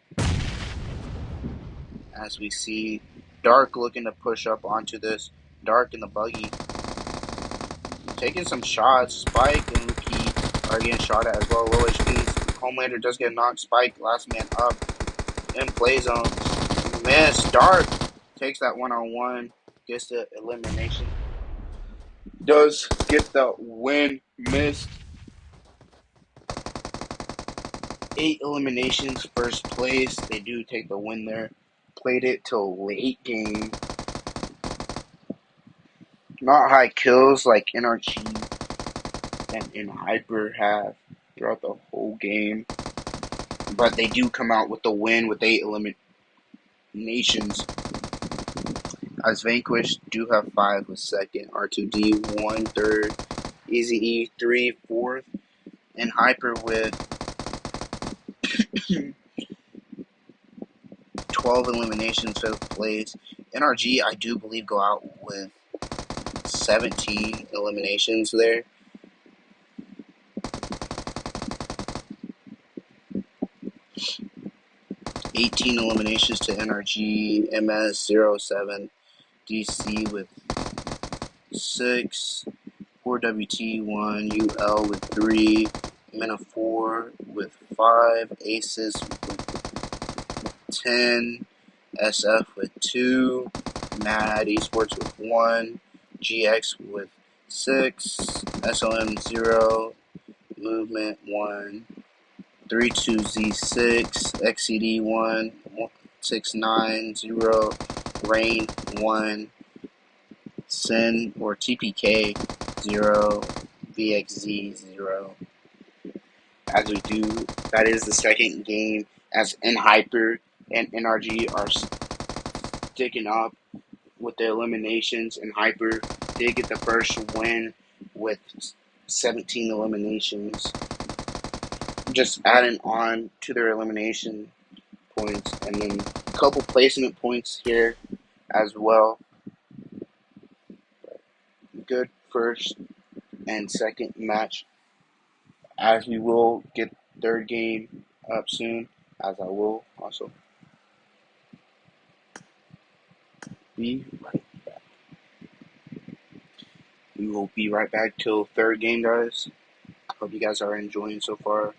As we see Dark looking to push up onto this. Dark in the buggy. taking some shots. Spike and Luki are getting shot at as well. Low HPs. Homelander does get knocked. Spike, last man up. In play zone. Miss. Dark takes that one-on-one. Gets the elimination. Does get the win. Missed. 8 eliminations, first place. They do take the win there. Played it till late game. Not high kills like NRG and in Hyper have throughout the whole game. But they do come out with the win with 8 eliminations. As Vanquish do have 5 with second. R2D 1 third. Easy E 3 fourth. And Hyper with 12 eliminations, 5th place. NRG, I do believe, go out with 17 eliminations there. $18 eliminations to NRG, MS07, DC with 6, 4WT1, UL with 3, Mina 4 with 5, Aces with 10, SF with 2, Mad Esports with 1, GX with 6, SLM 0, Movement 1, 32Z6, XCD 1, 690, Rain 1, Sin or TPK 0, VXZ 0. As we do, that is the second game as Hyper and NRG are sticking up with the eliminations. And Hyper did get the first win with 17 eliminations. Just adding on to their elimination points, and then a couple placement points here as well. Good first and second match, as we will get third game up soon, as I will also be right back. We will be right back till third game, guys. Hope you guys are enjoying so far.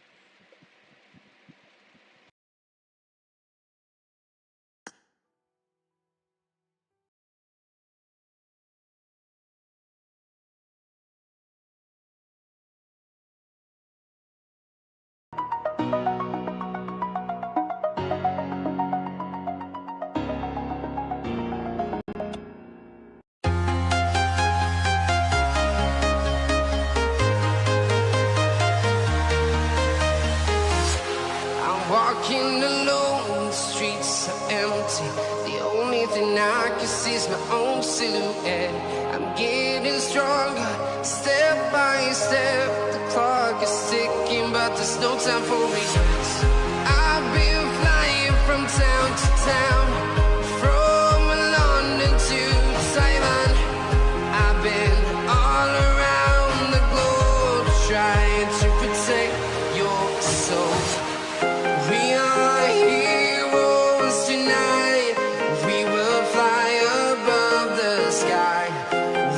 Walking alone, the streets are empty. The only thing I can see is my own silhouette. I'm getting stronger, step by step. The clock is ticking, but there's no time for regrets. I've been flying from town to town, from London to Taiwan. I've been all around the globe, trying to protect your soul. We are heroes tonight. We will fly above the sky.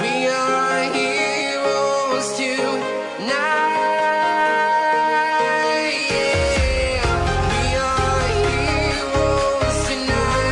We are heroes tonight. Yeah. We are heroes tonight.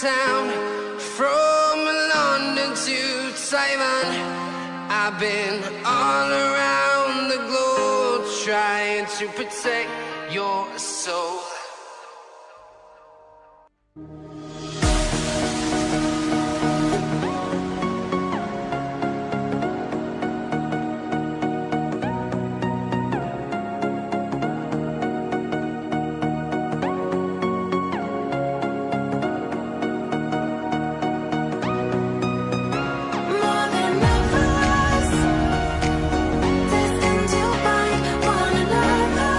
town, from London to Taiwan. I've been all around the globe trying to protect your soul. More than lovers, destined to find one another.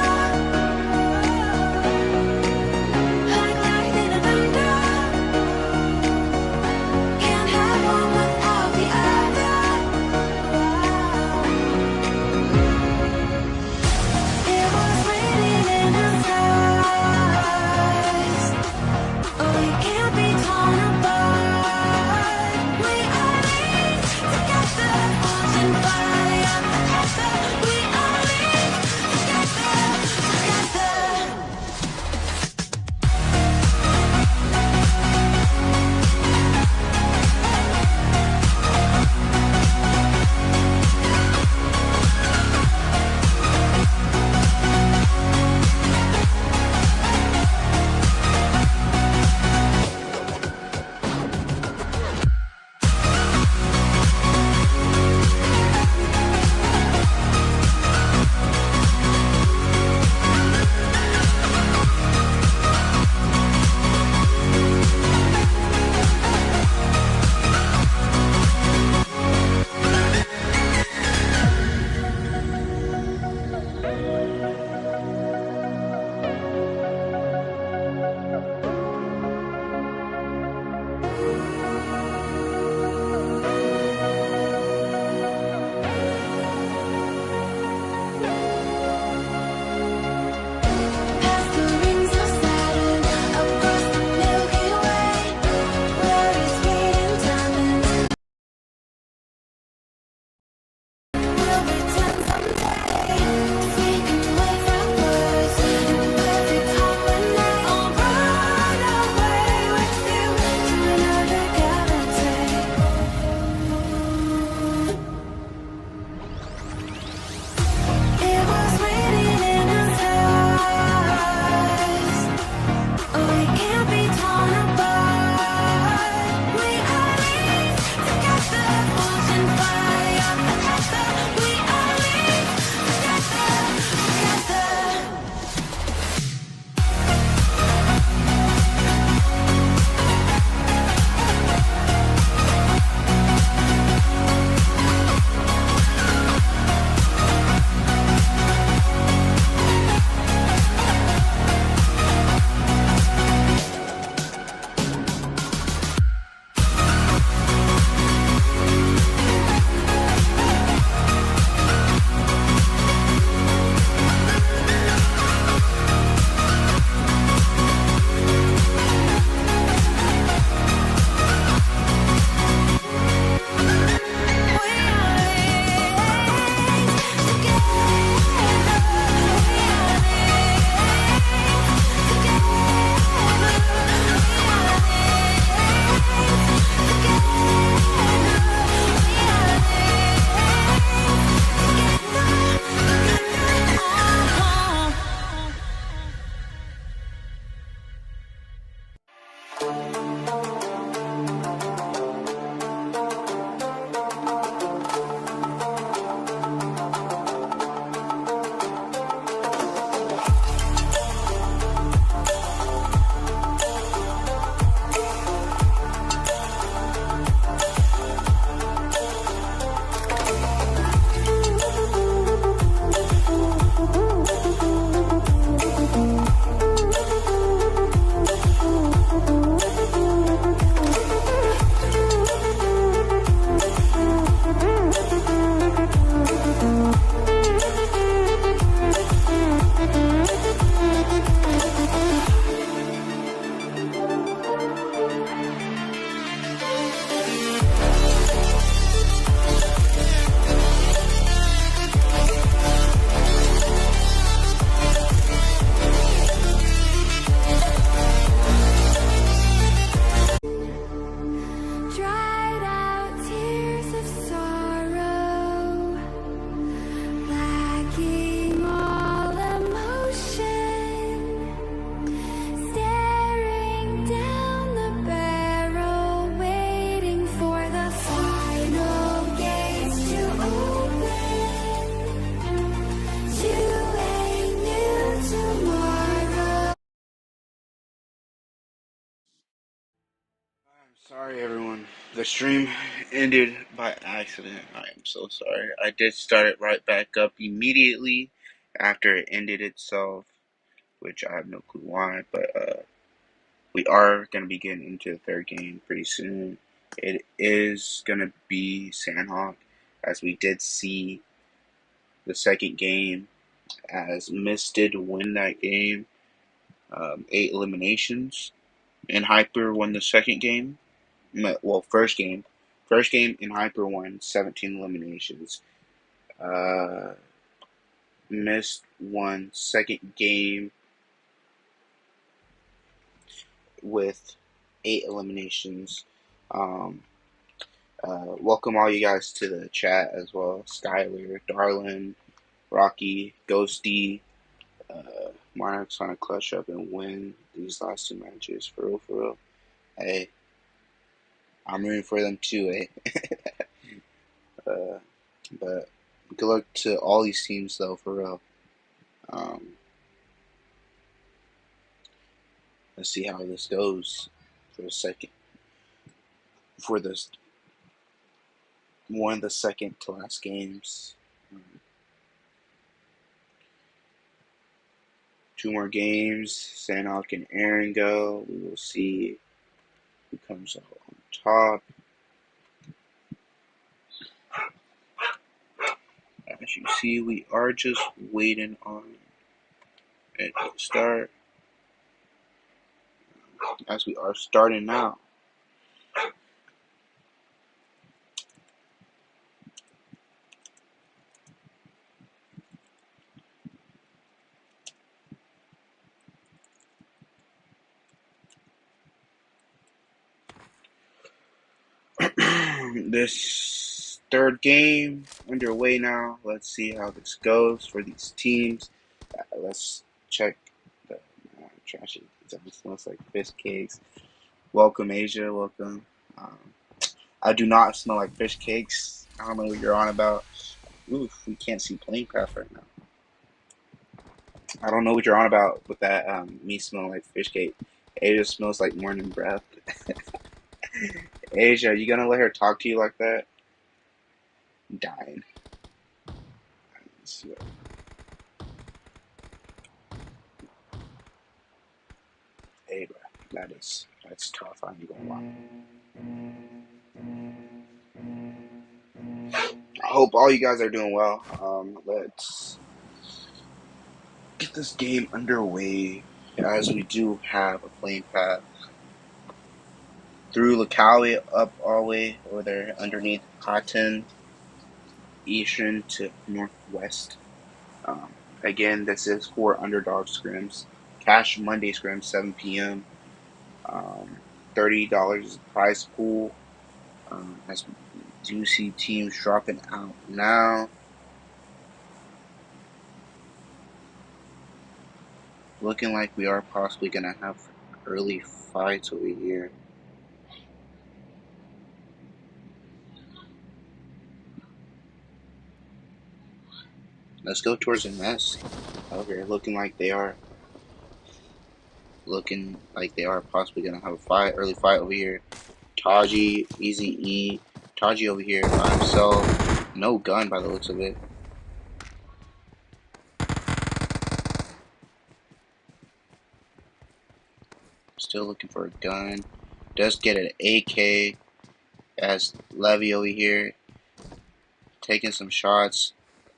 Sorry, everyone. The stream ended by accident. I am so sorry. I did start it right back up immediately after it ended itself, which I have no clue why, but we are going to be getting into the third game pretty soon. It is going to be Sandhawk, as we did see the second game, as Mist did win that game, 8 eliminations, and Hyper won the second game. Well, first game. First game in Hyper won 17 eliminations. Mist won second game with 8 eliminations. Welcome all you guys to the chat as well. Skylar, Darlin, Rocky, Ghosty. Monarchs want to clutch up and win these last 2 matches. For real, for real. Hey, I'm rooting for them too, eh? But good luck to all these teams, though, for real. Let's see how this goes for a second. For this one of the second to last games. 2 more games. Sandhawk and Aaron go. We will see who comes out on top. As you see, we are just waiting on it to start. As we are starting now. This third game underway now. Let's see how this goes for these teams. Let's check the trashy. It smells like fish cakes. Welcome, Asia. Welcome. I do not smell like fish cakes. I don't know what you're on about. Oof, we can't see plane craft right now. I don't know what you're on about with that. Me smelling like fish cake. Asia smells like morning breath. Asia, are you gonna let her talk to you like that? I'm dying. Hey, bro, that's tough. I ain't gonna lie. I hope all you guys are doing well. Let's get this game underway, as we do have a plane path through Lakawi up all the way over there underneath Cotton, eastern to northwest. Again, this is for underdog scrims. Cash Monday scrims, 7 p.m. $30 is the prize pool. As we do see teams dropping out now. Looking like we are possibly going to have early fights over here. Let's go towards the mess. Okay, looking like they are possibly going to have a early fight over here. Taji, Easy E. Taji over here by himself. No gun by the looks of it. Still looking for a gun. Does get an AK as Levy over here taking some shots.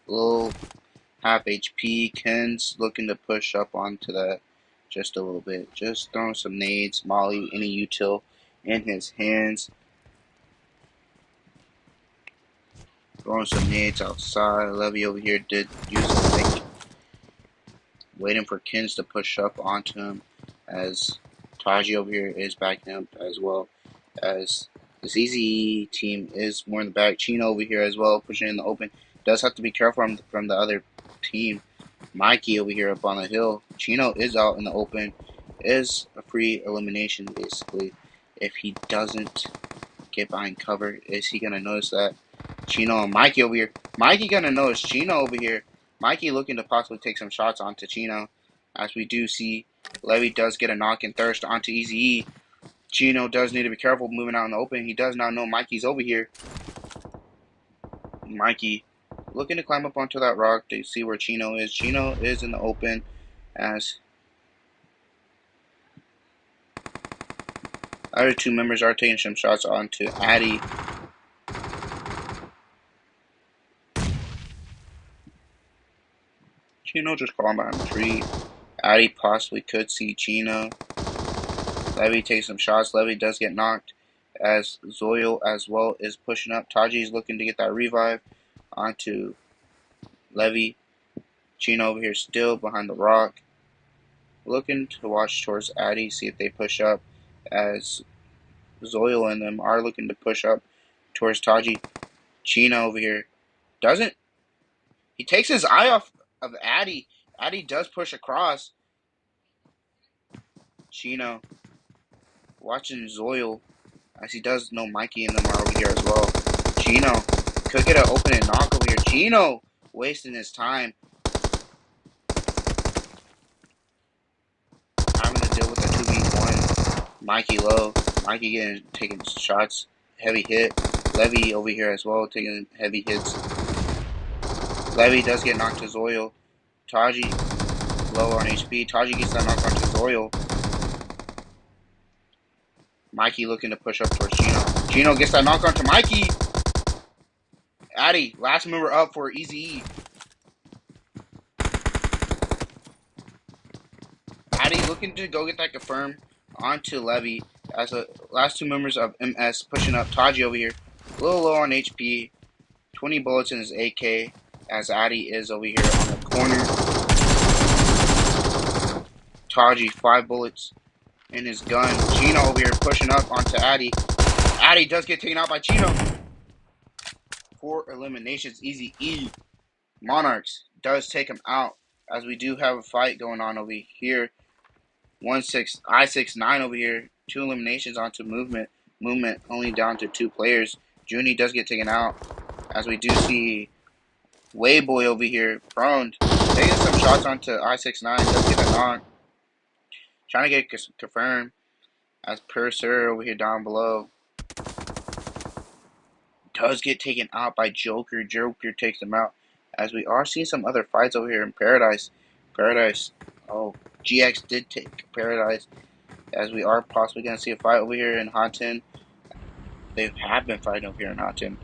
Little half HP. Ken's looking to push up onto that just a little bit. Just throwing some nades. Molly, any util in his hands. Throwing some nades outside. Levy over here did use a fake. Waiting for Kins to push up onto him, as Taji over here is backing up as well, as this Easy team is more in the back. Chino over here as well, pushing in the open. Does have to be careful from the other team. Mikey over here up on the hill. Chino is out in the open. Is a free elimination, basically. If he doesn't get behind cover, is he going to notice that? Chino and Mikey over here. Mikey going to notice Chino over here. Mikey looking to possibly take some shots onto Chino. As we do see, Levy does get a knock and thirst onto Easy E. Chino does need to be careful moving out in the open. He does not know Mikey's over here. Mikey looking to climb up onto that rock to see where Chino is. Chino is in the open as other two members are taking some shots onto Addy. Chino just crawling behind the tree. Addy possibly could see Chino. Levy takes some shots. Levy does get knocked as Zoil as well is pushing up. Taji is looking to get that revive onto Levy. Chino over here still behind the rock. Looking to watch towards Addy, see if they push up as Zoil and them are looking to push up towards Taji. Chino over here doesn't. He takes his eye off of Addy. Addy does push across. Chino watching Zoil as he does know Mikey and them are over here as well. Chino could get an opening knock over here. Chino wasting his time. Having to deal with a 2v1. Mikey low. Mikey taking shots. Heavy hit. Levy over here as well taking heavy hits. Levy does get knocked to Zoil. Taji low on HP. Taji gets that knock onto Zoil. Mikey looking to push up towards Chino. Chino gets that knock onto Mikey. Addy, last member up for Easy E. Addy looking to go get that confirmed onto Levy as the last two members of MS pushing up. Taji over here, a little low on HP, 20 bullets in his AK as Addy is over here on the corner. Taji, 5 bullets in his gun. Chino over here pushing up onto Addy. Addy does get taken out by Chino. 4 eliminations, Easy E. Monarchs does take him out as we do have a fight going on over here. I6-9 over here. 2 eliminations onto movement. Movement only down to 2 players. Junie does get taken out as we do see Wayboy over here prone. Taking some shots onto I6-9. Does get a knock. Trying to get confirmed as Purser over here down below. Does get taken out by Joker. Joker takes him out as we are seeing some other fights over here in Paradise. Oh, GX did take Paradise as we are possibly going to see a fight over here in Hot 10. They have been fighting over here in Hot 10.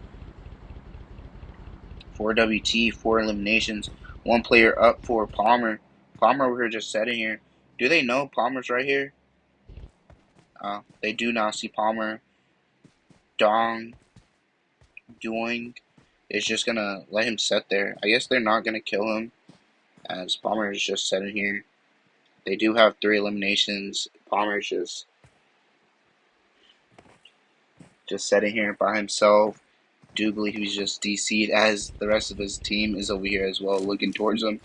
4 WT, 4 eliminations, 1 player up for Palmer. Palmer over here just sitting here. Do they know Palmer's right here? They do now see Palmer. Doing is just going to let him sit there. I guess they're not going to kill him as Palmer is just sitting here. They do have 3 eliminations. Palmer's just sitting here by himself. Do believe he's just DC'd as the rest of his team is over here as well looking towards him.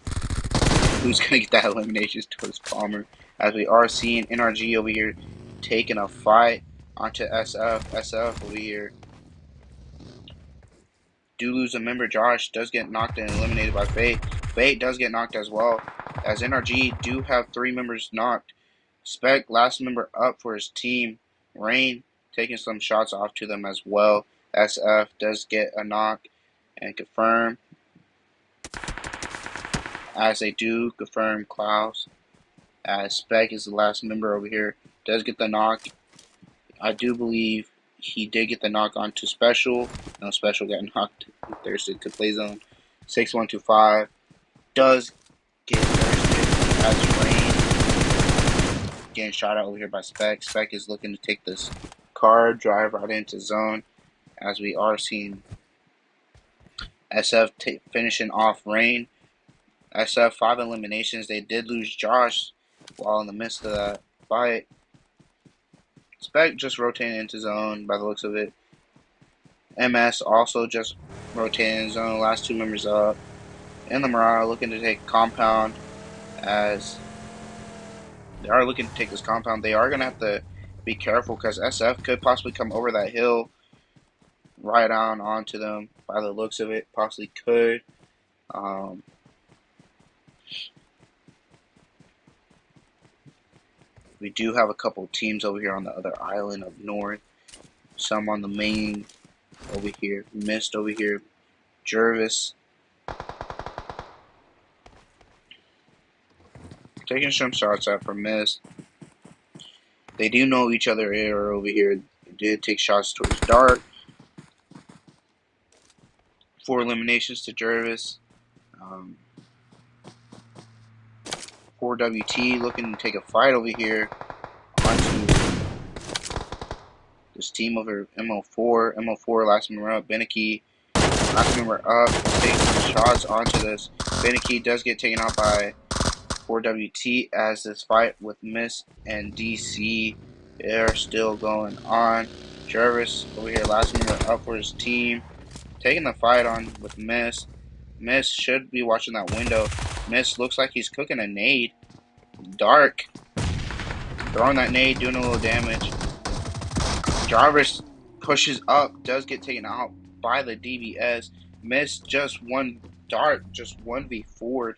Who's going to get that elimination towards Palmer? As we are seeing NRG over here taking a fight onto SF. SF over here do lose a member. Josh does get knocked and eliminated by Fate. Fate does get knocked as well as NRG do have 3 members knocked. Spec last member up for his team. Rain taking some shots off to them as well. SF does get a knock and confirm as they do confirm Klaus as Spec is the last member over here. Does get the knock. I do believe he did get the knock onto Special. No, Special got knocked. Thirsty to play zone. 6125 does get thirsted as Rain getting shot out over here by Spec. Spec is looking to take this car, drive right into zone as we are seeing SF finishing off Rain. SF 5 eliminations. They did lose Josh while in the midst of that fight. Spec just rotating into zone by the looks of it. MS also just rotating in zone. Last 2 members up. And the Mirage looking to take compound as they are looking to take this compound. They are going to have to be careful because SF could possibly come over that hill right on onto them by the looks of it. Possibly could. We do have a couple teams over here on the other island up north. Some on the main over here. Mist over here. Jervis. Taking some shots out from Mist. They do know each other are over here. They did take shots towards Dark. 4 eliminations to Jervis. 4WT looking to take a fight over here onto this team over MO4. MO4 last member up. Beneke last member up. Takes some shots onto this. Beneke does get taken out by 4WT as this fight with Miss and DC are still going on. Jervis over here last member up for his team. Taking the fight on with Miss. Miss should be watching that window. Miss looks like he's cooking a nade. Dark. Throwing that nade, doing a little damage. Jarvis pushes up, does get taken out by the DBS. Miss just one Dark, just 1v4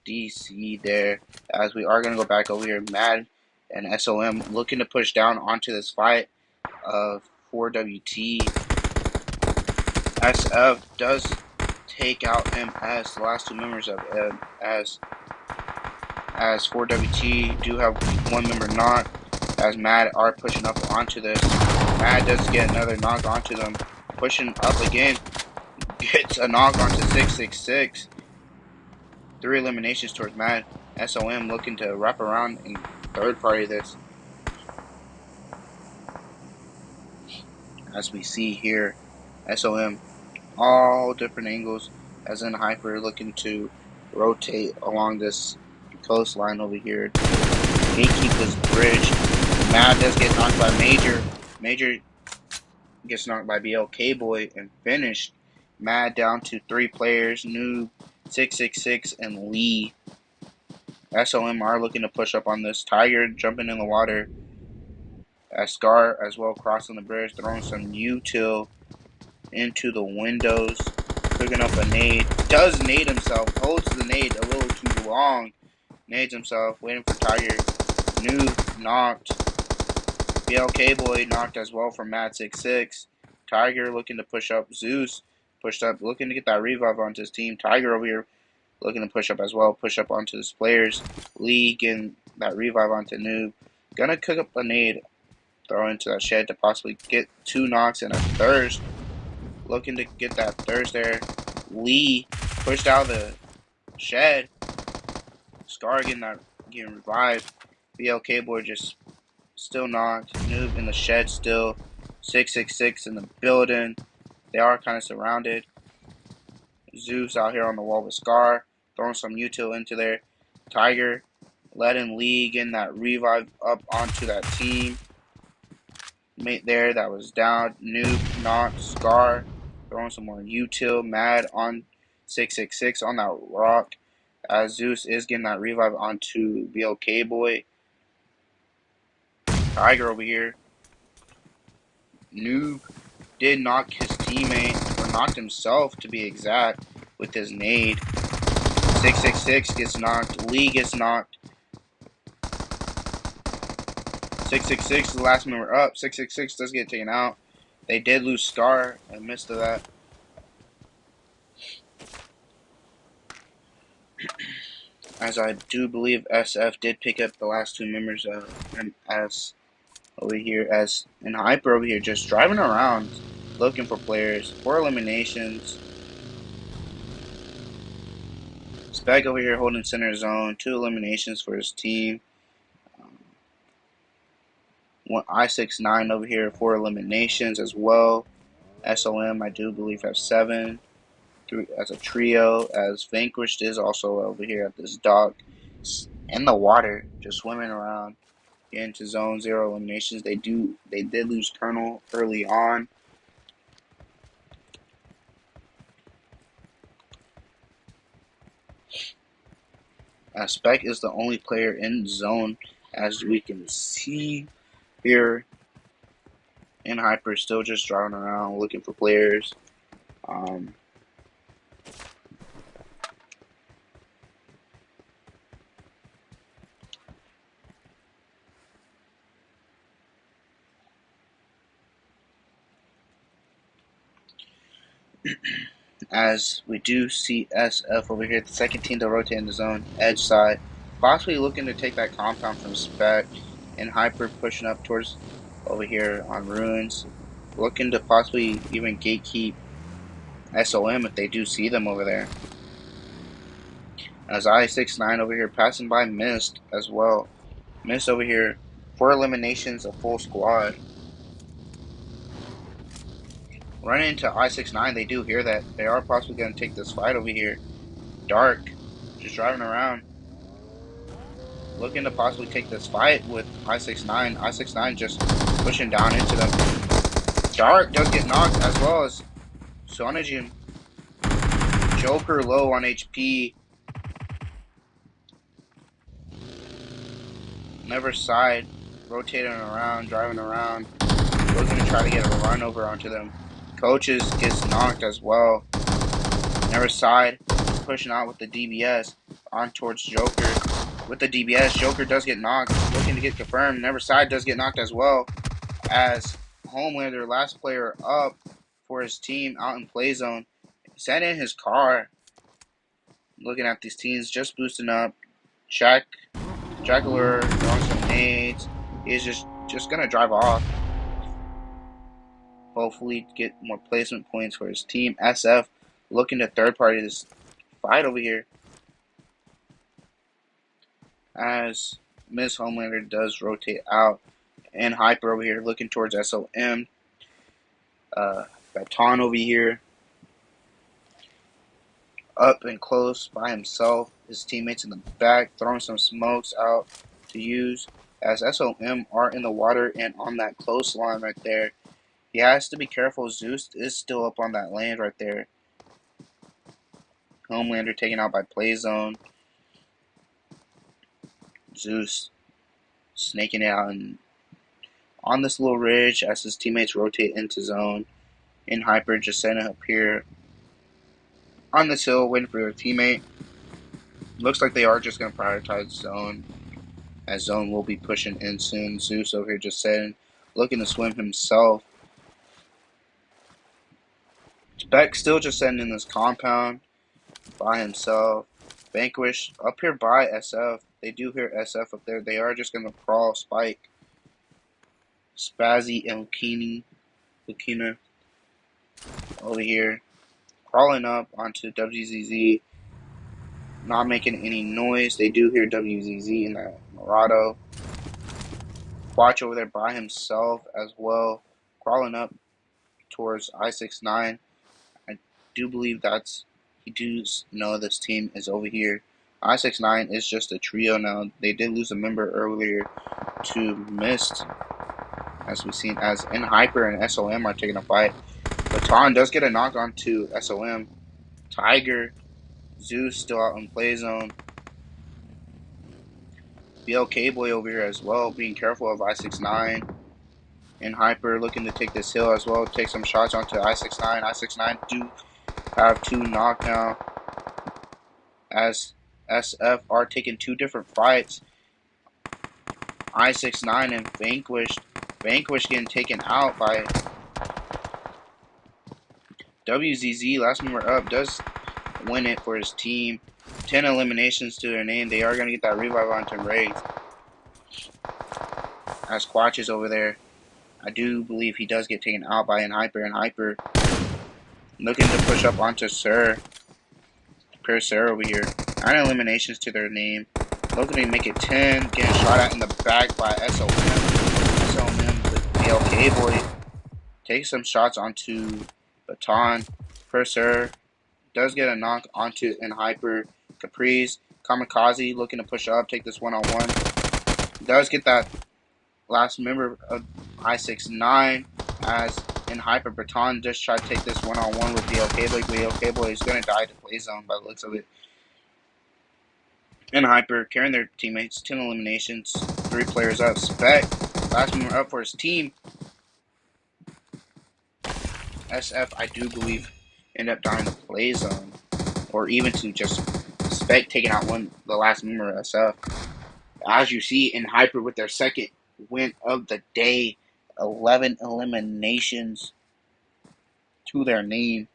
DC there. As we are going to go back over here, Mad and SOM looking to push down onto this fight of 4WT. SF does take out MS, the last 2 members of MS, as 4WT do have 1 member knocked, as Mad are pushing up onto this. Mad does get another knock onto them, pushing up again, gets a knock onto 666. 3 eliminations towards Mad. SOM looking to wrap around and third party this. As we see here, SOM all different angles, as in Hyper looking to rotate along this coastline over here. Gatekeep this bridge. Mad does get knocked by Major. Major gets knocked by BLK Boy and finished. Mad down to 3 players. Noob, 666, and Lee. SOM are looking to push up on this. Tiger jumping in the water. As Scar as well crossing the bridge, throwing some util into the windows, cooking up a nade. Does nade himself, holds the nade a little too long. Nades himself, waiting for Tiger. Noob knocked. BLK Boy knocked as well from Mad66. Tiger looking to push up. Zeus pushed up, looking to get that revive onto his team. Tiger over here looking to push up as well, push up onto his players. Lee getting that revive onto Noob. Gonna cook up a nade, throw into that shed to possibly get 2 knocks and a thirst. Looking to get that thirst there. Lee pushed out the shed. Scar getting revived. BLK Boy just still knocked. Noob in the shed still. 666 in the building. They are kind of surrounded. Zeus out here on the wall with Scar. Throwing some util into there. Tiger letting Lee getting that revive up onto that team. Mate there that was down. Noob knocked. Scar throwing some more util. Mad on 666 on that rock. As Zeus is getting that revive onto BLK Boy. Tiger over here. Noob did knock his teammate, or knocked himself to be exact, with his nade. 666 gets knocked. Lee gets knocked. 666 is the last member up. 666 does get taken out. They did lose Scar in the midst of that. As I do believe SF did pick up the last 2 members of MS over here, as in Hyper over here, just driving around looking for players. 4 eliminations. Spec over here holding center zone. 2 eliminations for his team. I69 over here, 4 eliminations as well. SOM I do believe have 7 as a trio, as Vanquished is also over here at this dock in the water, just swimming around, getting to zone 0 eliminations. They did lose Colonel early on. Spec is the only player in zone, as we can see here. In Hyper, still just driving around looking for players. As we do see SF over here, the second team to rotate in the zone, edge side, possibly looking to take that compound from Spec, and Hyper pushing up towards over here on Ruins, looking to possibly even gatekeep SOM if they do see them over there. As I-69 over here passing by Mist as well. Mist over here, 4 eliminations, a full squad. Running into I-69, they do hear that. They are possibly going to take this fight over here. Dark, just driving around, looking to possibly take this fight with I-69. I-69 just pushing down into them. Dark does get knocked as well as Sonajin. Joker low on HP. Never side, rotating around, driving around, looking to try to get a run over onto them. Coaches gets knocked as well. Never side, pushing out with the DBS on towards Joker. With the DBS, Joker does get knocked, looking to get confirmed. Never side does get knocked as well as Homelander, last player up for his team out in play zone, sat in his car. Looking at these teams just boosting up. Jackler throwing some nades. He's just gonna drive off. Hopefully get more placement points for his team. SF looking to third party this fight over here. As Miss Homelander does rotate out. And Hyper over here looking towards SOM. Baton over here. Up and close by himself. His teammates in the back throwing some smokes out to use. As SOM are in the water and on that close line right there. He has to be careful. Zeus is still up on that land right there. Homelander taken out by play zone. Zeus snaking it out and on this little ridge as his teammates rotate into zone. In Hyper just setting up here on this hill waiting for their teammate. Looks like they are just going to prioritize zone as zone will be pushing in soon. Zeus over here just setting, looking to swim himself. Beck still just setting in this compound by himself. Vanquish up here by SF. They do hear SF up there. They are just going to crawl Spike. Spazzy and Lukina over here. Crawling up onto WZZ. Not making any noise. They do hear WZZ in that Murado. Watch over there by himself as well. Crawling up towards I-69. I do believe he does know this team is over here. I-69 is just a trio now. They did lose a member earlier to Mist, as we've seen, as in Hyper and SOM are taking a fight. Baton does get a knock on to SOM. Tiger, Zeus still out in play zone. BLK Boy over here as well, being careful of I-69. In Hyper looking to take this hill as well, take some shots onto I-69. I-69 do have 2 knocked now, as SF are taking 2 different fights. I-69 and Vanquished. Vanquished getting taken out by WZZ. Last member up does win it for his team. 10 eliminations to their name. They are going to get that revive onto Raze. As Quatch is over there. I do believe he does get taken out by an Hyper. And Hyper looking to push up onto Sir. Pure Sir over here. 9 eliminations to their name. Looking to make it 10. Getting shot at in the back by SOM. SOM with BLK Boy. Takes some shots onto Baton. Pure Sir does get a knock onto in Hyper. Caprice. Kamikaze looking to push up. Take this one-on-one. Does get that last member of I-69 as in Hyper. Baton just tried to take this one-on-one with BLK Boy. BLK Boy is going to die to play zone by the looks of it. In Hyper, carrying their teammates, 10 eliminations, 3 players up. Spec, last member up for his team. SF, I do believe, end up dying to play zone. Or even to just Spec taking out the last member of SF. As you see in Hyper with their second win of the day, 11 eliminations to their name.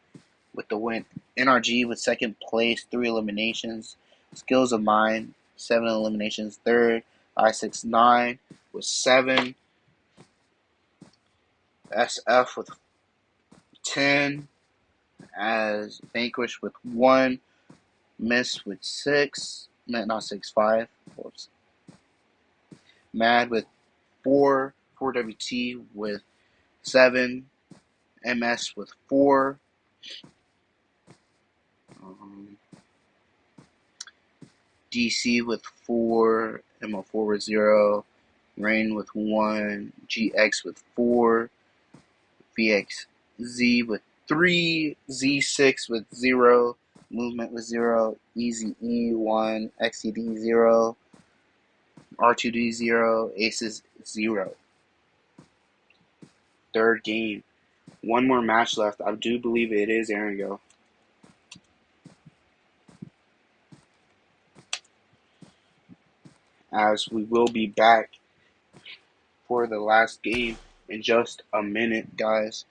with the win. NRG with second place, 3 eliminations. Skills of Mine, 7 eliminations. Third, I69 with 7. SF with 10. As Vanquish with 1. Miss with 6. Not 6, 5. Mad with 4. 4WT with 7. MS with 4. DC with 4. MO4 with 0. Rain with 1. GX with 4. VXZ with 3. Z6 with 0. Movement with 0. Easy E1. XCD 0. R2D 0. Aces 0. Third game. One more match left. I do believe it is Aaron Go. As we will be back for the last game in just a minute, guys.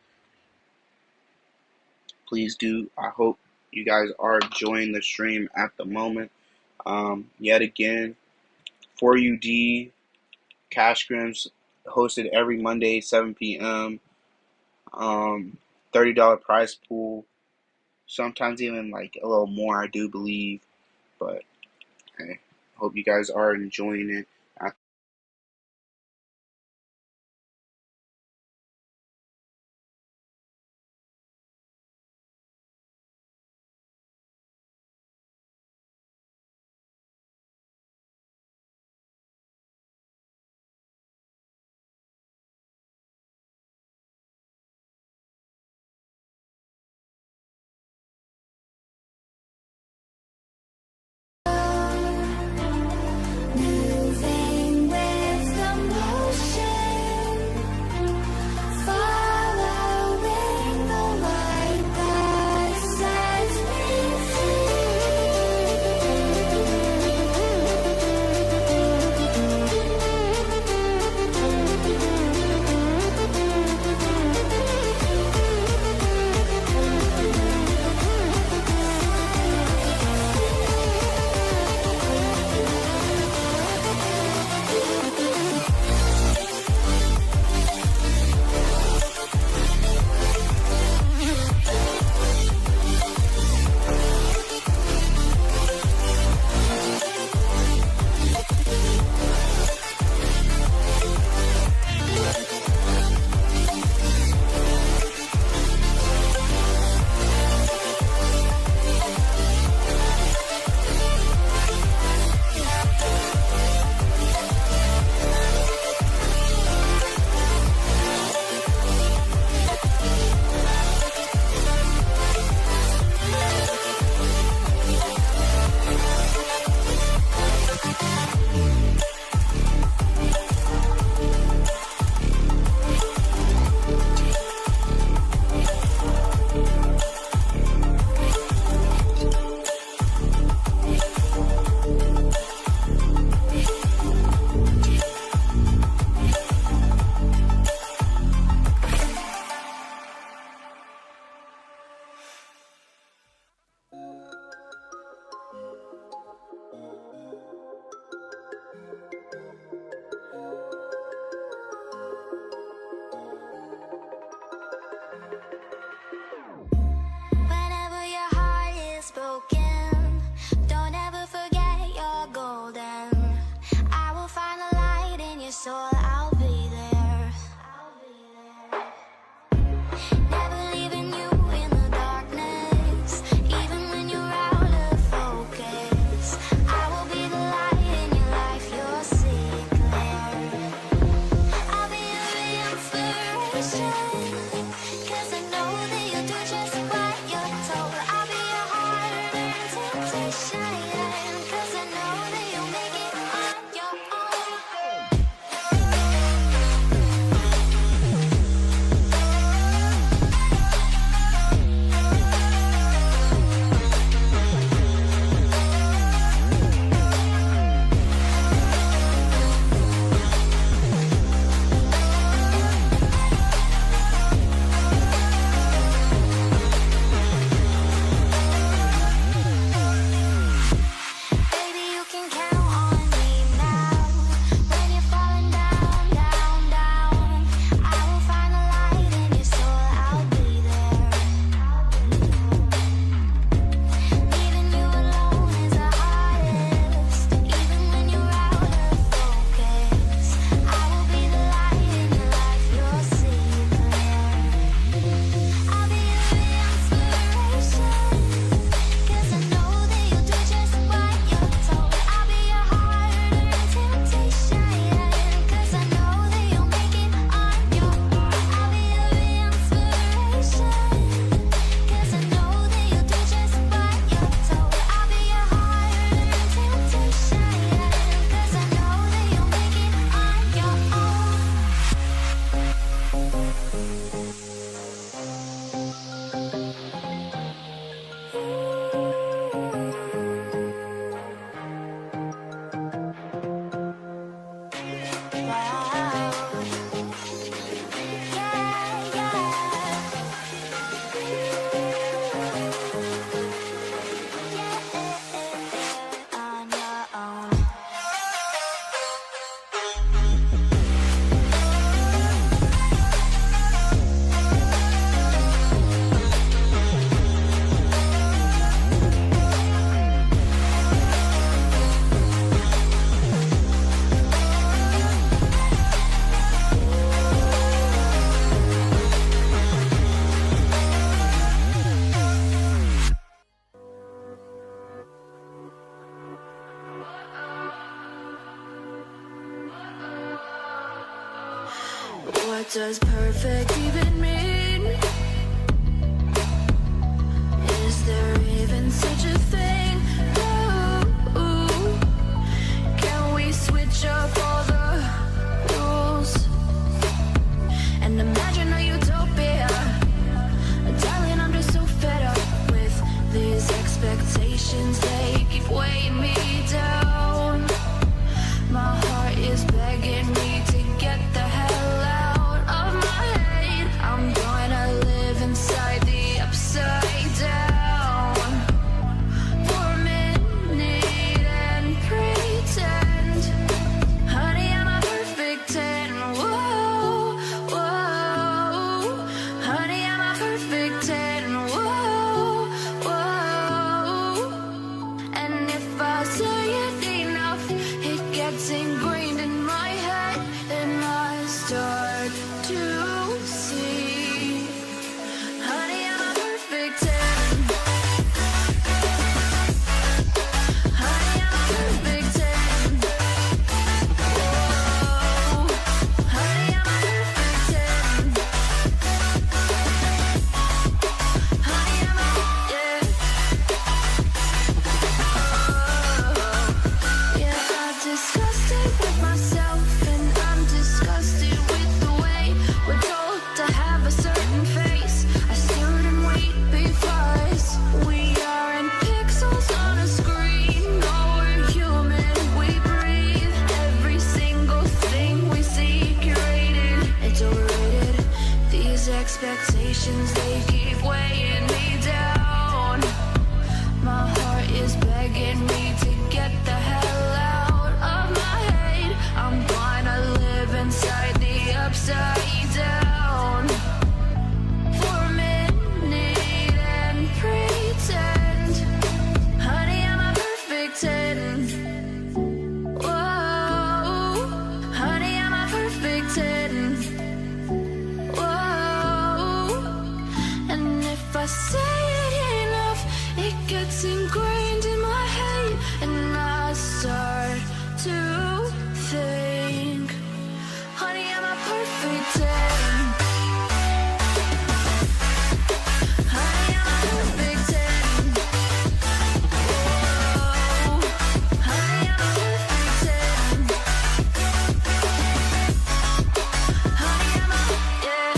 Please do. I hope you guys are enjoying the stream at the moment. Yet again, 4UD Cash Scrims hosted every Monday, 7 p.m. $30 prize pool. Sometimes even like a little more, I do believe. But hey, hope you guys are enjoying it. Moving What does perfect even mean? Is there even such a thing? Ooh, can we switch up all the rules and imagine a utopia? Darling, I'm just so fed up with these expectations. They keep weighing me down. My heart is begging me to get the hell out of my head. I'm gonna live inside the upside down for a minute and pretend, honey, I'm a perfect 10. Whoa, whoa, honey, I'm a perfect 10. Whoa, whoa, and if I say it enough, it gets ingrained in my head, and I start to see, honey, I'm a perfect 10. Honey, I'm a perfect 10. Whoa, honey, I'm a perfect 10. Honey, I'm a, yeah. Yeah, I'm disgusted with myself, and I'm disgusted with the way we're told to have a certain face. I stood and wait because we aren't pixels on a screen. No, we're human, we breathe. Every single thing we see curated, it's overrated. These expectations, they keep weighing me down. My heart is begging me to get the hell out of my head. I'm gonna live inside the upside down for a minute and pretend, honey, I'm a perfect 10. Whoa, honey, I'm a perfect 10. Whoa, and if I say it enough, it gets ingrained in my head, and I start to think, honey, I'm a perfect 10. Honey, I'm a perfect 10. Whoa, honey, I'm a perfect 10. Honey, I'm a, yeah.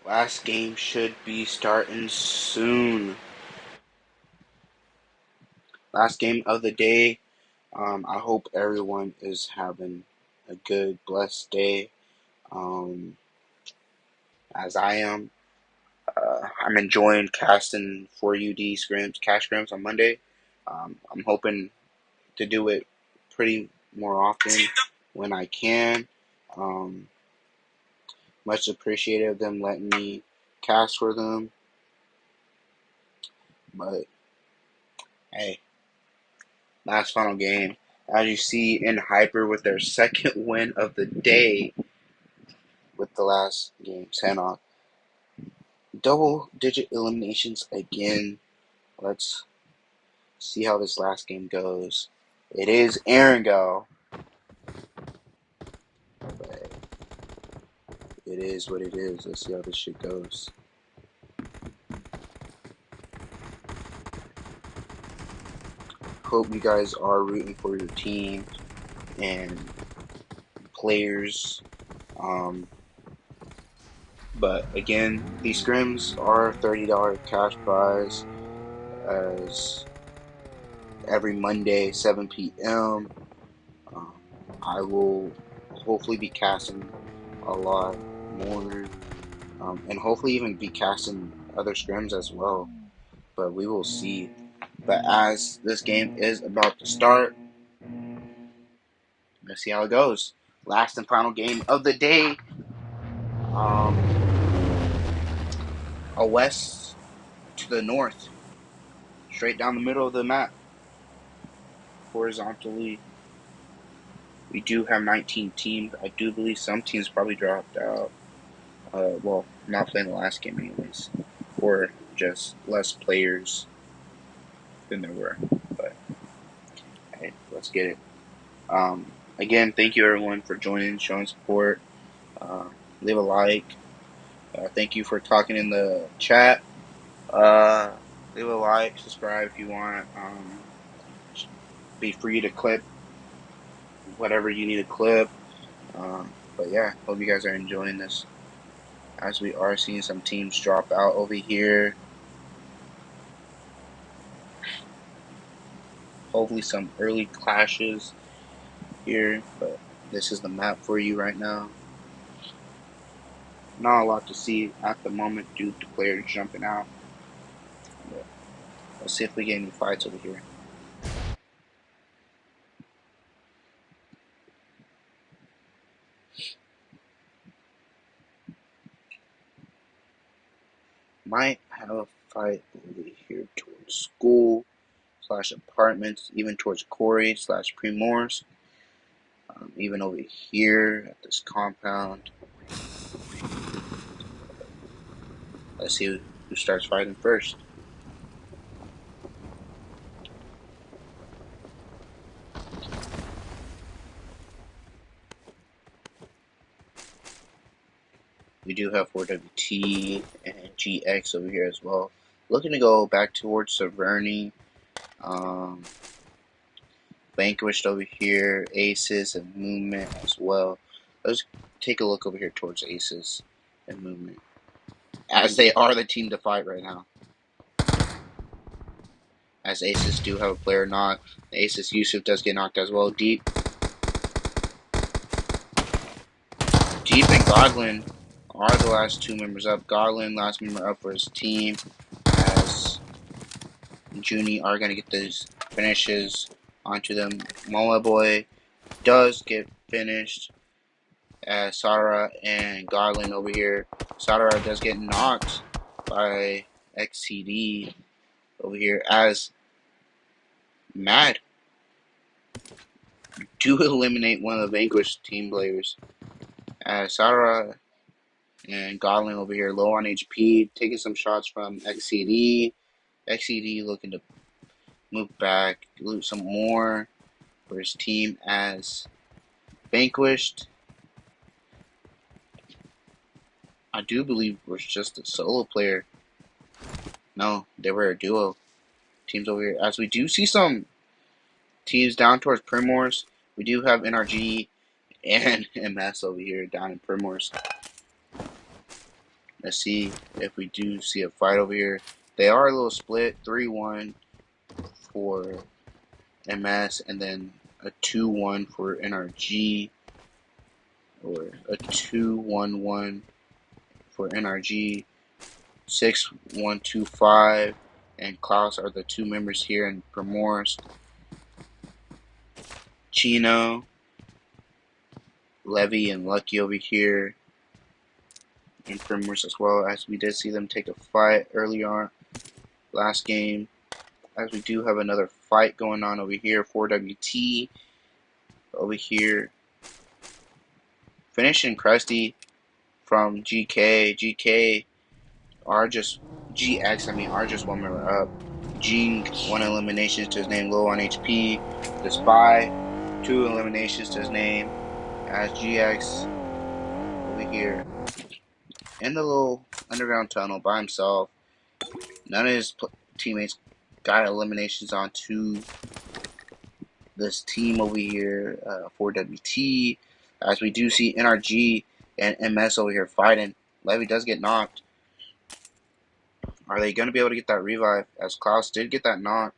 Last game should be starting soon. Last game of the day. I hope everyone is having a good, blessed day. As I am. I'm enjoying casting for UD scrims, cash scrims on Monday. I'm hoping to do it pretty more often when I can. Um, much appreciated of them letting me cast for them. But hey, last final game. As you see in Hyper with their second win of the day with the last game, 10 off. Double digit eliminations again. Let's see how this last game goes. It is Erangel. But it is what it is. Let's see how this shit goes. Hope you guys are rooting for your team and players. But again, these scrims are $30 cash prize as every Monday, 7 p.m. I will hopefully be casting a lot more and hopefully even be casting other scrims as well. But we will see. But as this game is about to start, let's see how it goes. last and final game of the day. A west to the north, straight down the middle of the map, horizontally. We do have 19 teams. I do believe some teams probably dropped out. Well, not playing the last game anyways, or just less players than there were. But hey, let's get it. Again, thank you everyone for joining, showing support. Leave a like. Thank you for talking in the chat. Leave a like, subscribe if you want. Be free to clip whatever you need to clip. But yeah, hope you guys are enjoying this. As we are seeing some teams drop out over here. Hopefully some early clashes here, but this is the map for you right now. Not a lot to see at the moment due to players jumping out. But let's see if we get any fights over here. Might have a fight over here towards school / apartments, even towards Corey / Primors. Even over here at this compound. Let's see who starts fighting first. We do have 4WT and GX over here as well. Looking to go back towards Severny. Vanquished over here. Aces and Movement as well. Let's take a look over here towards Aces and Movement, as they are the team to fight right now. As Aces do have a player knocked. Aces Yusuf does get knocked as well. Deep and Godlin are the last two members up. Godlin, last member up for his team, as Junie are going to get these finishes onto them. Mola Boy does get finished, as Sara and Godlin over here. Sara does get knocked by XCD over here, as Mad do eliminate one of the Vanquished team players. As Sara and Godlin over here low on HP, taking some shots from XCD. XCD looking to move back, loot some more for his team, as Vanquished, I do believe, was just a solo player. No, they were a duo. Teams over here. As we do see some teams down towards Primors. We do have NRG and MS over here down in Primors. Let's see if we do see a fight over here. They are a little split. 3-1 for MS, and then a 2-1 for NRG, or a 2-1-1 for NRG. 6-1-2-5 and Klaus are the two members here in Primors. Chino, Levy, and Lucky over here in Primors as well, as we did see them take a fight earlier on last game. As we do have another fight going on over here. 4WT over here. Finishing Krusty from GK. GK are just are just one member up. Gene, 1 elimination to his name, low on HP. The Spy, 2 eliminations to his name. As GX over here in the little underground tunnel by himself. None of his teammates got eliminations onto this team over here, 4WT. As we do see NRG and MS over here fighting. Levy does get knocked. Are they going to be able to get that revive? As Klaus did get that knock.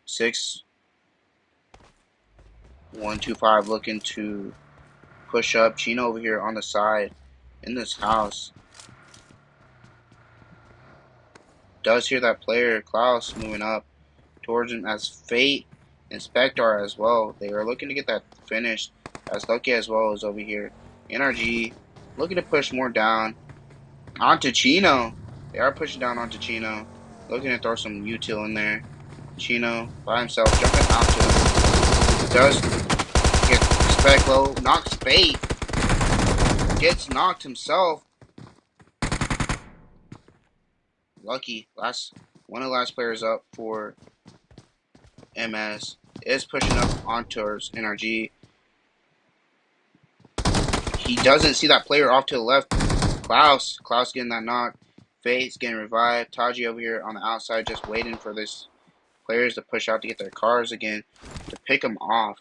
6-1-2-5 looking to push up. Chino over here on the side in this house. Does hear that player. Klaus moving up towards him, as Fate and Spectre as well. They are looking to get that finished. as Lucky as well is over here. NRG looking to push more down onto Chino. They are pushing down onto Chino. Looking to throw some util in there. Chino by himself, jumping out to him. Does get spec low, knocks bait. Gets knocked himself. Lucky, one of the last players up for MS is pushing up onto NRG. He doesn't see that player off to the left. Klaus getting that knock. Fate's getting revived. Taji over here on the outside just waiting for this players to push out to get their cars again to pick them off.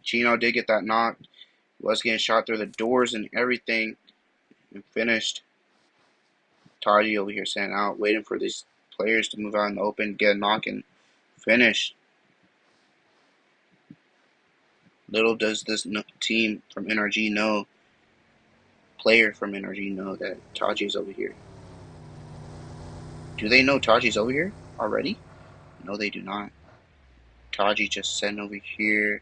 Chino did get that knock. Was getting shot through the doors and everything and finished. Taji over here standing out, waiting for these players to move out in the open, get a knock and finish. Little does this team from NRG know, player from NRG know that Taji's over here. Do they know Taji's over here already? No, they do not. Taji just sitting over here,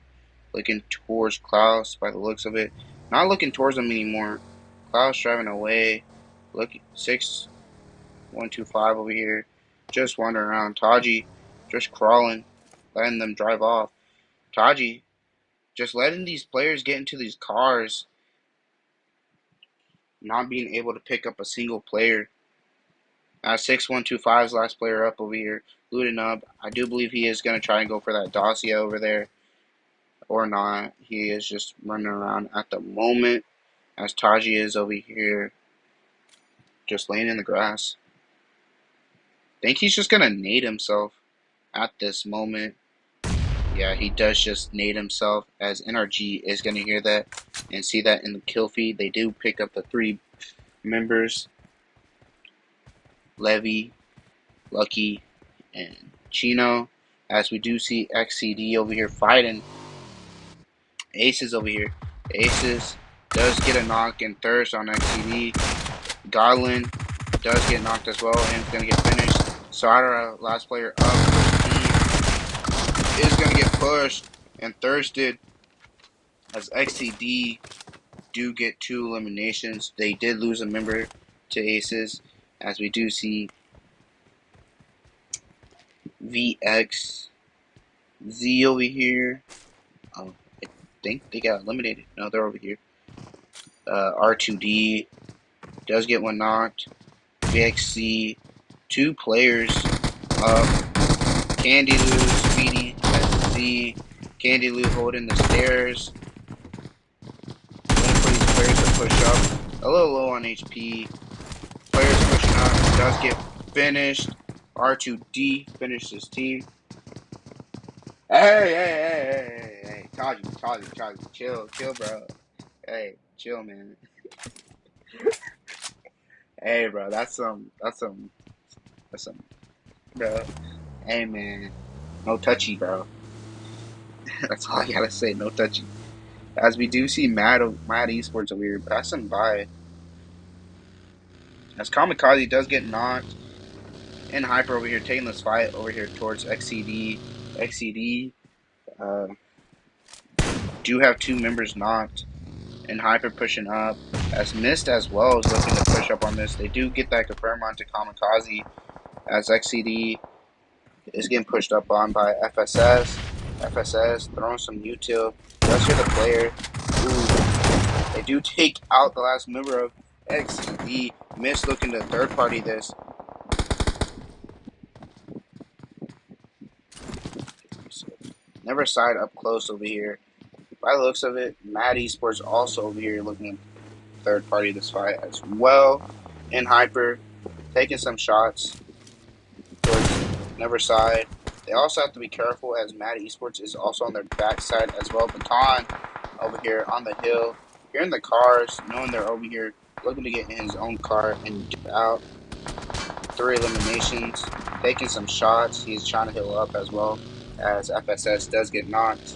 looking towards Klaus by the looks of it. Not looking towards him anymore. Klaus driving away. Look, 6125 over here, just wandering around. Taji just crawling, letting them drive off. Taji just letting these players get into these cars, not being able to pick up a single player. 6125's last player up over here, looting up. I do believe he is going to try and go for that dossier over there, or not. He is just running around at the moment, as Taji is over here, just laying in the grass. Think he's just going to nade himself at this moment. Yeah, he does just nade himself, as NRG is going to hear that and see that in the kill feed. They do pick up the 3 members, Levy, Lucky, and Chino, as we do see XCD over here fighting Aces over here. Aces does get a knock and thirst on XCD. Godlin does get knocked as well and is going to get finished. Sadara, last player up for his team, is going to get pushed and thirsted, as XCD do get 2 eliminations. They did lose a member to Aces, as we do see VXZ over here. Oh, I think they got eliminated. No, they're over here. R2D does get 1 knocked. VXC, 2 players up. Candy Lou, Speedy, Z. Candy Lou holding the stairs. Waiting for these players to push up. A little low on HP. Players pushing up. Does get finished. R2D finished his team. Hey. Taji, chill, bro. Hey, chill, man. Hey, bro, that's some, bro. Hey, man, no touchy, bro. That's all I gotta say, no touchy. As we do see Mad Esports over here, but that's some bye. As Kamikaze does get knocked, and Hyper over here taking this fight over here towards XCD. XCD do have 2 members knocked, and Hyper pushing up. As Mist as well is looking to push up on this. They do get that confirm onto Kamikaze, as XCD is getting pushed up on by FSS. FSS throwing some util. Does hear the player. Ooh. They do take out the last member of XCD. Mist looking to third party this. Never side up close over here. By the looks of it, Mad Esports also over here looking at third party this fight as well. And Hyper taking some shots towards Never side. They also have to be careful, as Mad Esports is also on their backside as well. Baton over here on the hill, hearing the cars, knowing they're over here, looking to get in his own car and get out. 3 eliminations, taking some shots. He's trying to heal up as well, as FSS does get knocked.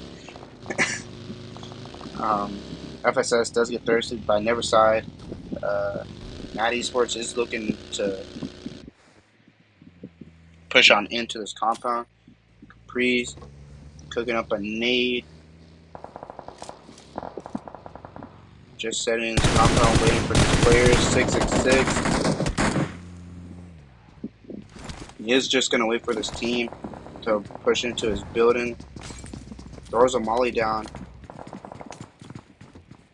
FSS does get thirsted by Neverside. Mad Esports is looking to push on into this compound. Capri's Cooking up a nade. Just setting his compound, waiting for his players. 666. He is just going to wait for this team to push into his building. Throws a molly down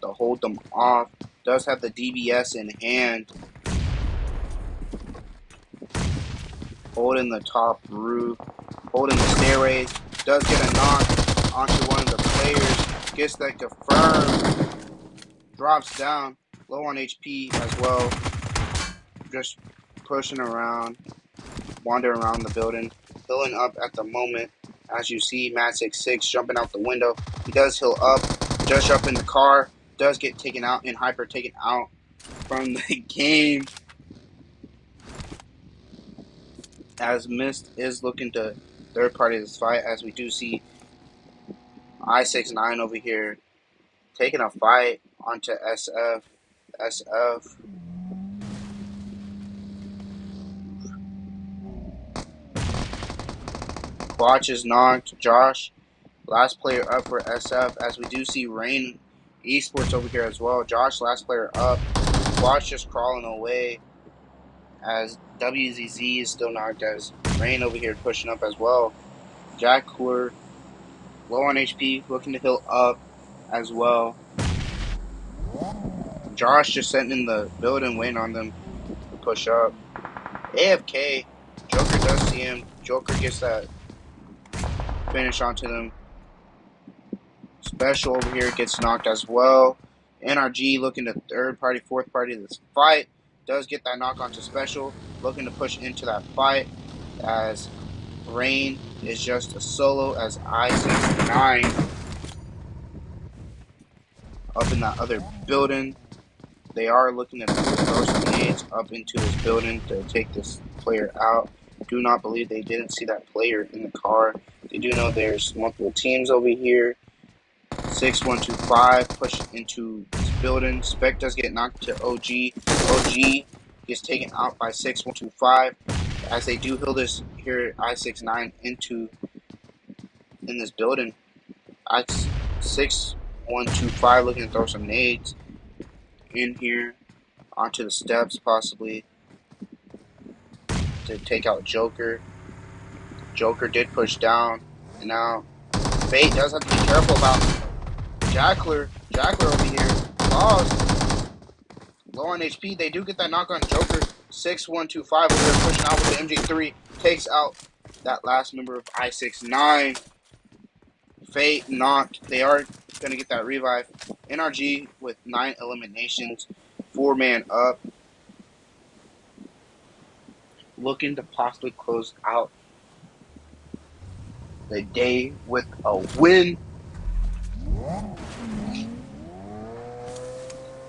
to hold them off. Does have the DBS in hand. Holding the top roof. Holding the stairways. Does get a knock onto one of the players. Gets that confirmed. Drops down. Low on HP as well. Just pushing around. Wandering around the building. Healing up at the moment. As you see, Matt66 jumping out the window. He does heal up. Does jump in the car. Does get taken out and Hyper taken out from the game. As Mist is looking to third party this fight, as we do see I69 over here taking a fight onto SF. Watch is knocked. Josh, last player up for SF, as we do see Rain Esports over here as well. Josh, last player up. Watch just crawling away as WZZ is still knocked, as Rain over here pushing up as well. Jack Cooler, low on HP, looking to heal up as well. Josh just sitting in the building waiting on them to push up. AFK, Joker does see him. Joker gets that finish onto them. Special over here gets knocked as well. NRG looking to third party, fourth party this fight. Does get that knock onto Special. Looking to push into that fight as Rain is just a solo, as I69 up in that other building. They are looking to throw some nades up into his building to take this player out. Do not believe they didn't see that player in the car. They do know there's multiple teams over here. 6125 push into his building. Spec does get knocked to OG. OG gets taken out by 6125 as they do heal this here I69 in this building. I6125 looking to throw some nades in here onto the steps possibly to take out Joker. Joker did push down, and now Fate does have to be careful about Jackler over here. Lost. Low on HP. They do get that knock on Joker. 6125 over there pushing out with the MJ3. Takes out that last member of I69. Fate knocked. They are going to get that revive. NRG with 9 eliminations. 4-man up. Looking to possibly close out the day with a win.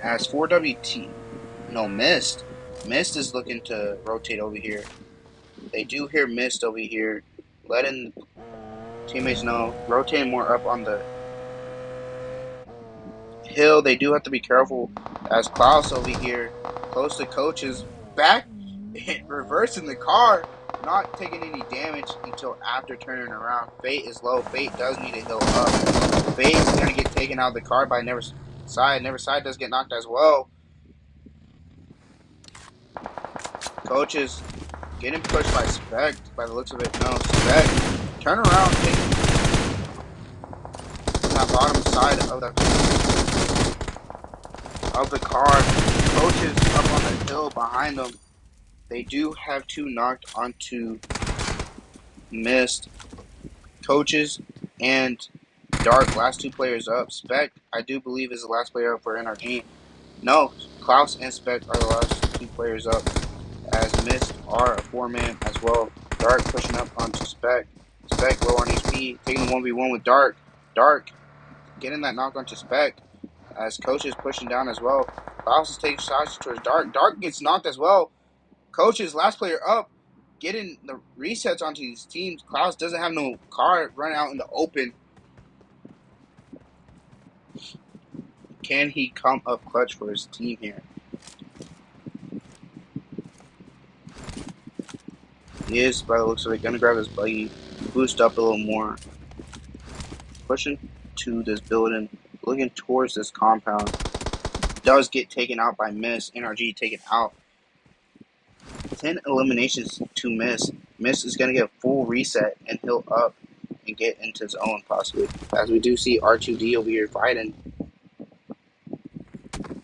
As 4WT, Mist. Mist is looking to rotate over here. They do hear Mist over here, letting teammates know, rotating more up on the hill. They do have to be careful as Klaus over here, close to coaches, back, reversing the car, not taking any damage until after turning around. Fate is low. Fate does need to heal up. Fate is going to get taken out of the car by Never Side. Never Side does get knocked as well. Coaches getting pushed by Spec by the looks of it. No, Spec. Turn around, take from that bottom side of the car. Coaches up on the hill behind them. They do have 2 knocked onto Mist. Coaches and Dark, last 2 players up. Spec, I do believe, is the last player up for NRG. No, Klaus and Spec are the last 2 players up, as Mist are a 4-man as well. Dark pushing up onto Spec. Spec low on HP, taking the 1v1 with Dark. Dark getting that knock onto Spec, as Coach is pushing down as well. Klaus is taking shots towards Dark. Dark gets knocked as well. Coach's last player up, getting the resets onto these teams. Klaus doesn't have no car running out in the open. Can he come up clutch for his team here? He is, by the looks of it, going to grab his buggy, boost up a little more. pushing to this building, looking towards this compound. Does get taken out by Miss. NRG taken out. 10 eliminations to Miss. Miss is going to get a full reset and heal up and get into his own possibly. As we do see R2D over here fighting.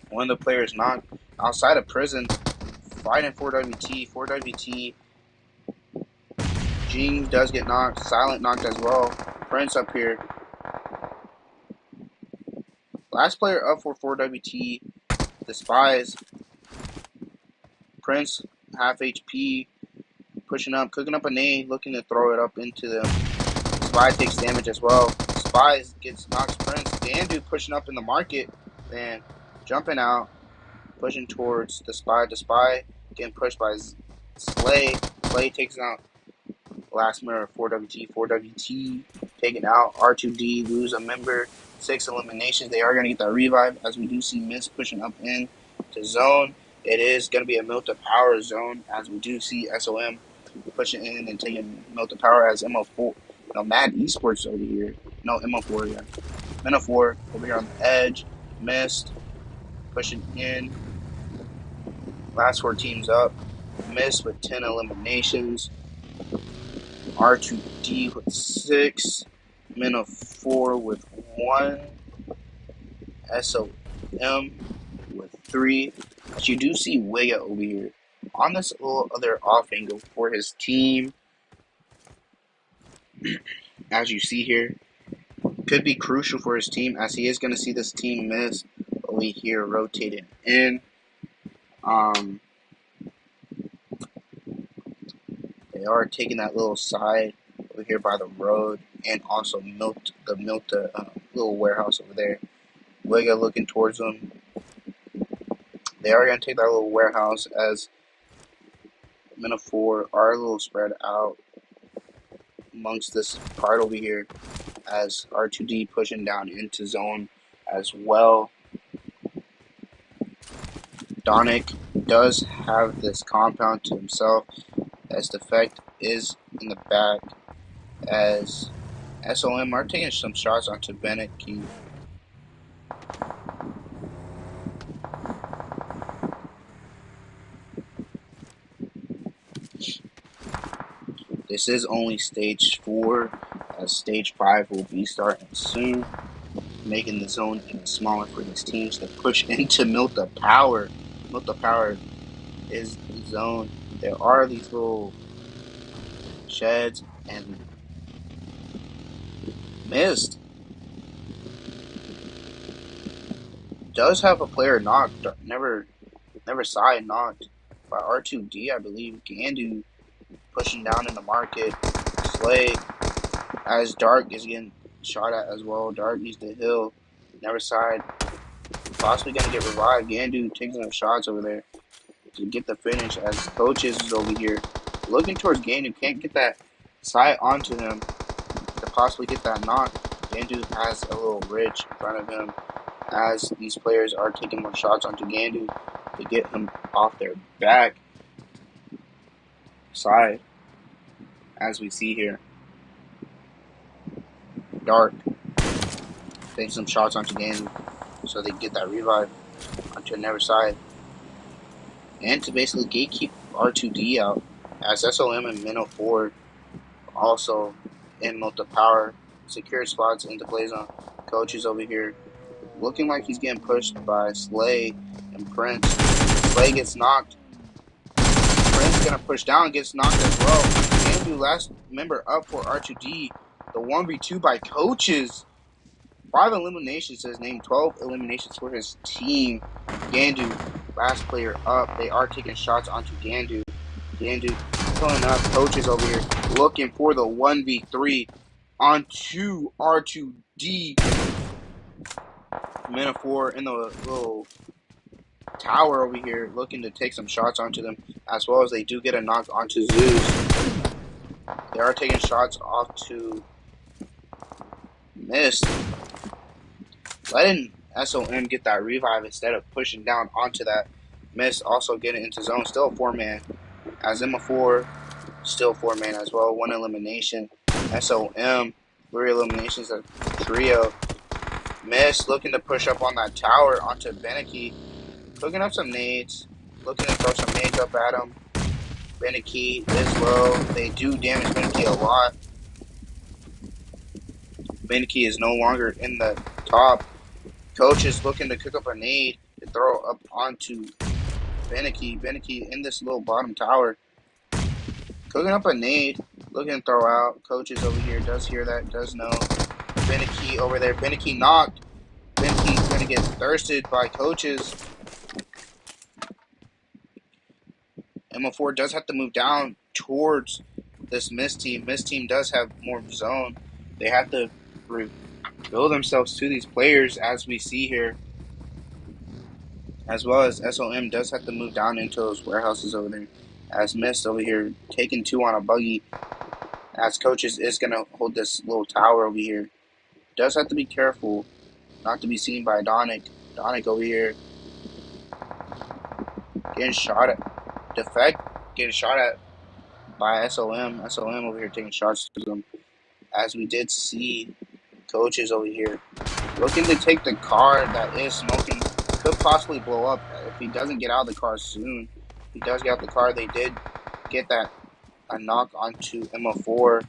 One of the players knocked outside of prison, fighting 4WT. 4WT. Jean does get knocked. Silent knocked as well. Prince up here. Last player up for 4WT. Despise. Prince, half HP. Pushing up, cooking up a nade, looking to throw it up into them. Spy takes damage as well. Spy gets knocks Prince. Gandu pushing up in the market. Then jumping out. Pushing towards the Spy. The Spy getting pushed by Slay. Slay takes out last mirror 4WT. 4WT taken out. R2D lose a member. 6 eliminations. They are going to get that revive as we do see Miss pushing up in to zone. It is going to be a Milta Power zone as we do see SOM pushing in and taking Milta Power as MO4. No, Mad Esports over here. No, MO4, yeah. MO4 over here on the edge. Missed. Pushing in. Last 4 teams up. Missed with 10 eliminations. R2D with 6. MO4 with 1. SOM with 3. But you do see Waya over here on this little other off angle for his team. As you see here, could be crucial for his team as he is going to see this team miss over here rotated in. They are taking that little side over here by the road and also the Milta little warehouse over there. Wega looking towards them. They are going to take that little warehouse as Metaphor are a little spread out amongst this part over here as R2D pushing down into zone as well. Donic does have this compound to himself as the effect is in the back as SOM are taking some shots onto Bennett Key. This is only stage 4 as stage 5 will be starting soon, making the zone even smaller for these teams to push into Milta Power. Milta Power is the zone. There are these little sheds and Mist does have a player knocked, never side knocked by R2D, I believe. Gandu pushing down in the market. Slay as Dark is getting shot at as well. Dark needs to heal. Never side. Possibly going to get revived. Gandu taking some shots over there to get the finish as Coaches is over here looking towards Gandu. Can't get that sight onto him to possibly get that knock. Gandu has a little ridge in front of him as these players are taking more shots onto Gandu to get him off their back side as we see here. Dark taking some shots onto Gandu so they get that revive onto another side and to basically gatekeep R2D out as SOM and Minnow 4 also in Milta Power secure spots into play zone. Coaches over here looking like he's getting pushed by Slay and Prince. Slay gets knocked. Prince gonna push down, gets knocked as well. Gandu last member up for R2D. The 1v2 by Coaches. 5 eliminations to his name, 12 eliminations for his team. Gandu, last player up. They are taking shots onto Gandu. Gandu pulling up. Coaches over here looking for the 1v3 onto R2D. Metaphor in the little tower over here looking to take some shots onto them as well as they do get a knock onto Zeus. They are taking shots off to Mist. Letting SOM get that revive instead of pushing down onto that. Mist also getting into zone. Still a 4-man. As Emma 4, still 4-man as well. 1 elimination. SOM 3 eliminations of trio. Miss looking to push up on that tower onto Beneke. Cooking up some nades. Looking to throw some nades up at him. Beneke is low. They do damage Beneke a lot. Beneke is no longer in the top. Coach is looking to cook up a nade to throw up onto Beneke. Beneke in this little bottom tower. Cooking up a nade. Looking to throw out. Coach is over here. Does hear that. Does know. Beneke over there. Beneke knocked. Beneke's going to get thirsted by coaches. MO4 does have to move down towards this Mist team. Mist team does have more zone. They have to rebuild themselves to these players, as we see here. As well as SOM does have to move down into those warehouses over there. As Mist over here taking 2 on a buggy. As coaches is going to hold this little tower over here. Does have to be careful not to be seen by Donic. Donic over here getting shot at. Defect getting shot at by SOM. SOM over here taking shots to them. As we did see coaches over here looking to take the car that is smoking. Could possibly blow up if he doesn't get out of the car soon. If he does get out the car, they did get that a knock onto MO4.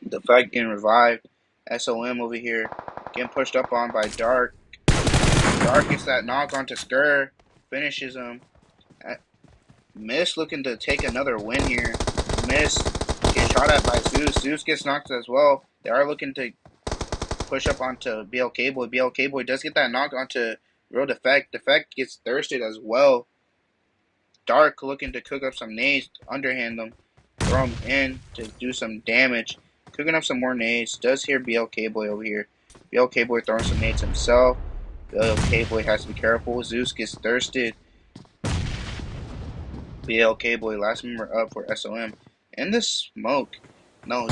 Defect getting revived. SOM over here getting pushed up on by Dark. Dark gets that knock onto Skur. Finishes him. Miss looking to take another win here. Miss gets shot at by Zeus. Zeus gets knocked as well. They are looking to push up onto BLK Boy. BLK Boy does get that knock onto Real Defect. Defect gets thirsted as well. Dark looking to cook up some nades, underhand them, throw them in to do some damage. Cooking up some more nades. Does hear BLK Boy over here. BLK Boy throwing some nades himself. BLK Boy has to be careful. Zeus gets thirsted. BLK Boy, last member up for SOM. In the smoke, no,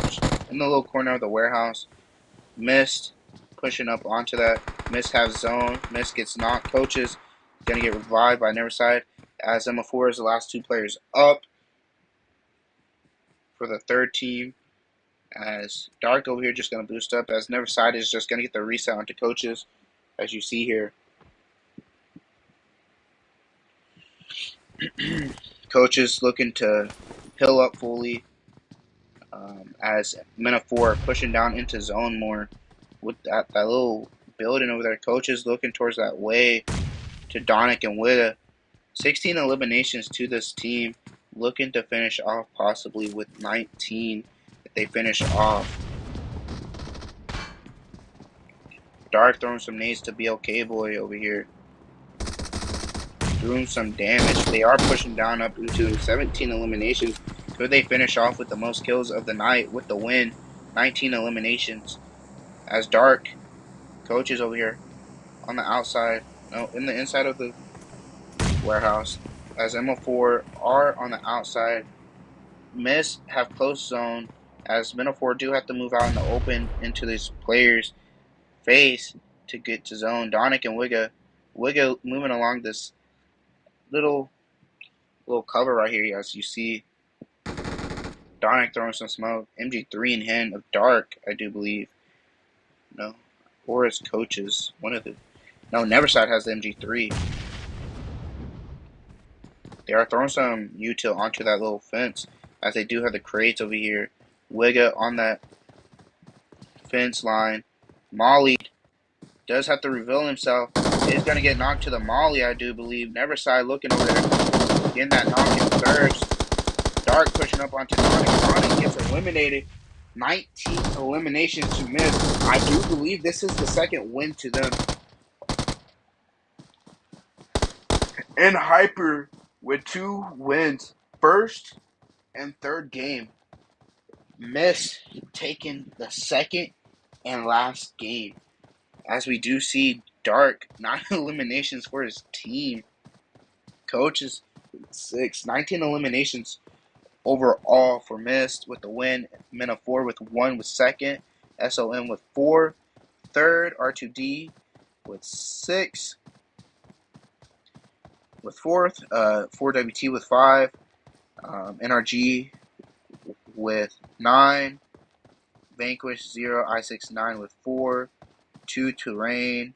in the little corner of the warehouse. Mist pushing up onto that. Mist has zone. Mist gets knocked. Coaches gonna get revived by Neverside. As MO4 is the last 2 players up for the 3rd team. As Dark over here just gonna boost up. As Neverside is just gonna get the reset onto coaches, as you see here. Coaches looking to heal up fully. As Mena4 pushing down into zone more with that little building over there. Coaches looking towards that way to Donic and Wida. 16 eliminations to this team. Looking to finish off possibly with 19 if they finish off. Dark throwing some nades to BLK Boy over here. Doing some damage. They are pushing down up into 17 eliminations. Could they finish off with the most kills of the night with the win? 19 eliminations. As Dark, coaches over here on the outside, no, in the inside of the warehouse. As MO4 are on the outside. Miss have close zone. As Mena4 do have to move out in the open into these players' face to get to zone. Donic and Wigga. Wigga moving along this little cover right here, as you see. Donic throwing some smoke. MG3 in hand of Dark, I do believe. No. Or his coaches. One of the. No, Neverside has the MG3. They are throwing some util onto that little fence, as they do have the crates over here. Wigga on that fence line. Molly does have to reveal himself. Is going to get knocked to the Molly, I do believe. Neverside looking over there. Getting that knock in thirst. Dark pushing up onto Donic. Donic gets eliminated. 19 eliminations to miss. I do believe this is the 2nd win to them. And Hyper with 2 wins. 1st and 3rd game. Miss taking the 2nd and last game. As we do see Dark, 9 eliminations for his team. Coaches 6. 19 eliminations overall for Mist with the win. Mena4 with 1 with 2nd. SOM with 4. 3rd. R2D with 6. With 4th. 4WT with 5. NRG with 9. Vanquish 0, I-69 with 4, 2 Terrain,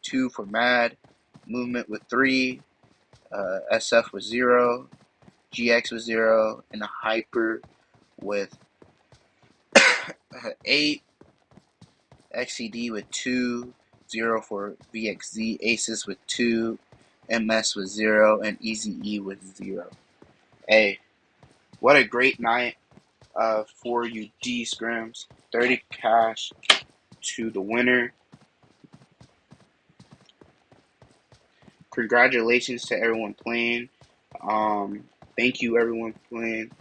2 for Mad, Movement with 3, SF with 0, GX with 0, and a Hyper with 8, XCD with 2, 0 for VXZ, Aces with 2, MS with 0, and Easy E with 0. Hey, what a great night for you D Scrims. 30 cash to the winner. Congratulations to everyone playing. Thank you everyone for playing.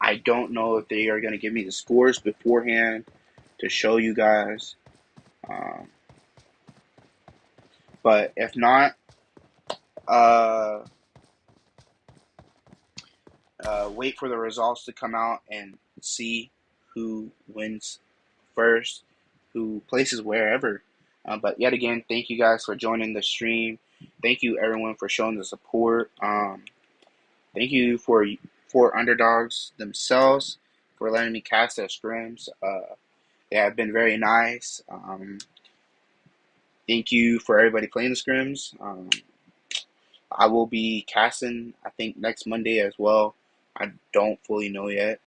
I don't know if they are going to give me the scores beforehand to show you guys. But if not, wait for the results to come out and see who wins first, who places wherever. But yet again, thank you guys for joining the stream. Thank you everyone for showing the support. Thank you for underdogs themselves for letting me cast their scrims. They have been very nice. Thank you for everybody playing the scrims. I will be casting, I think, next Monday as well. I don't fully know yet.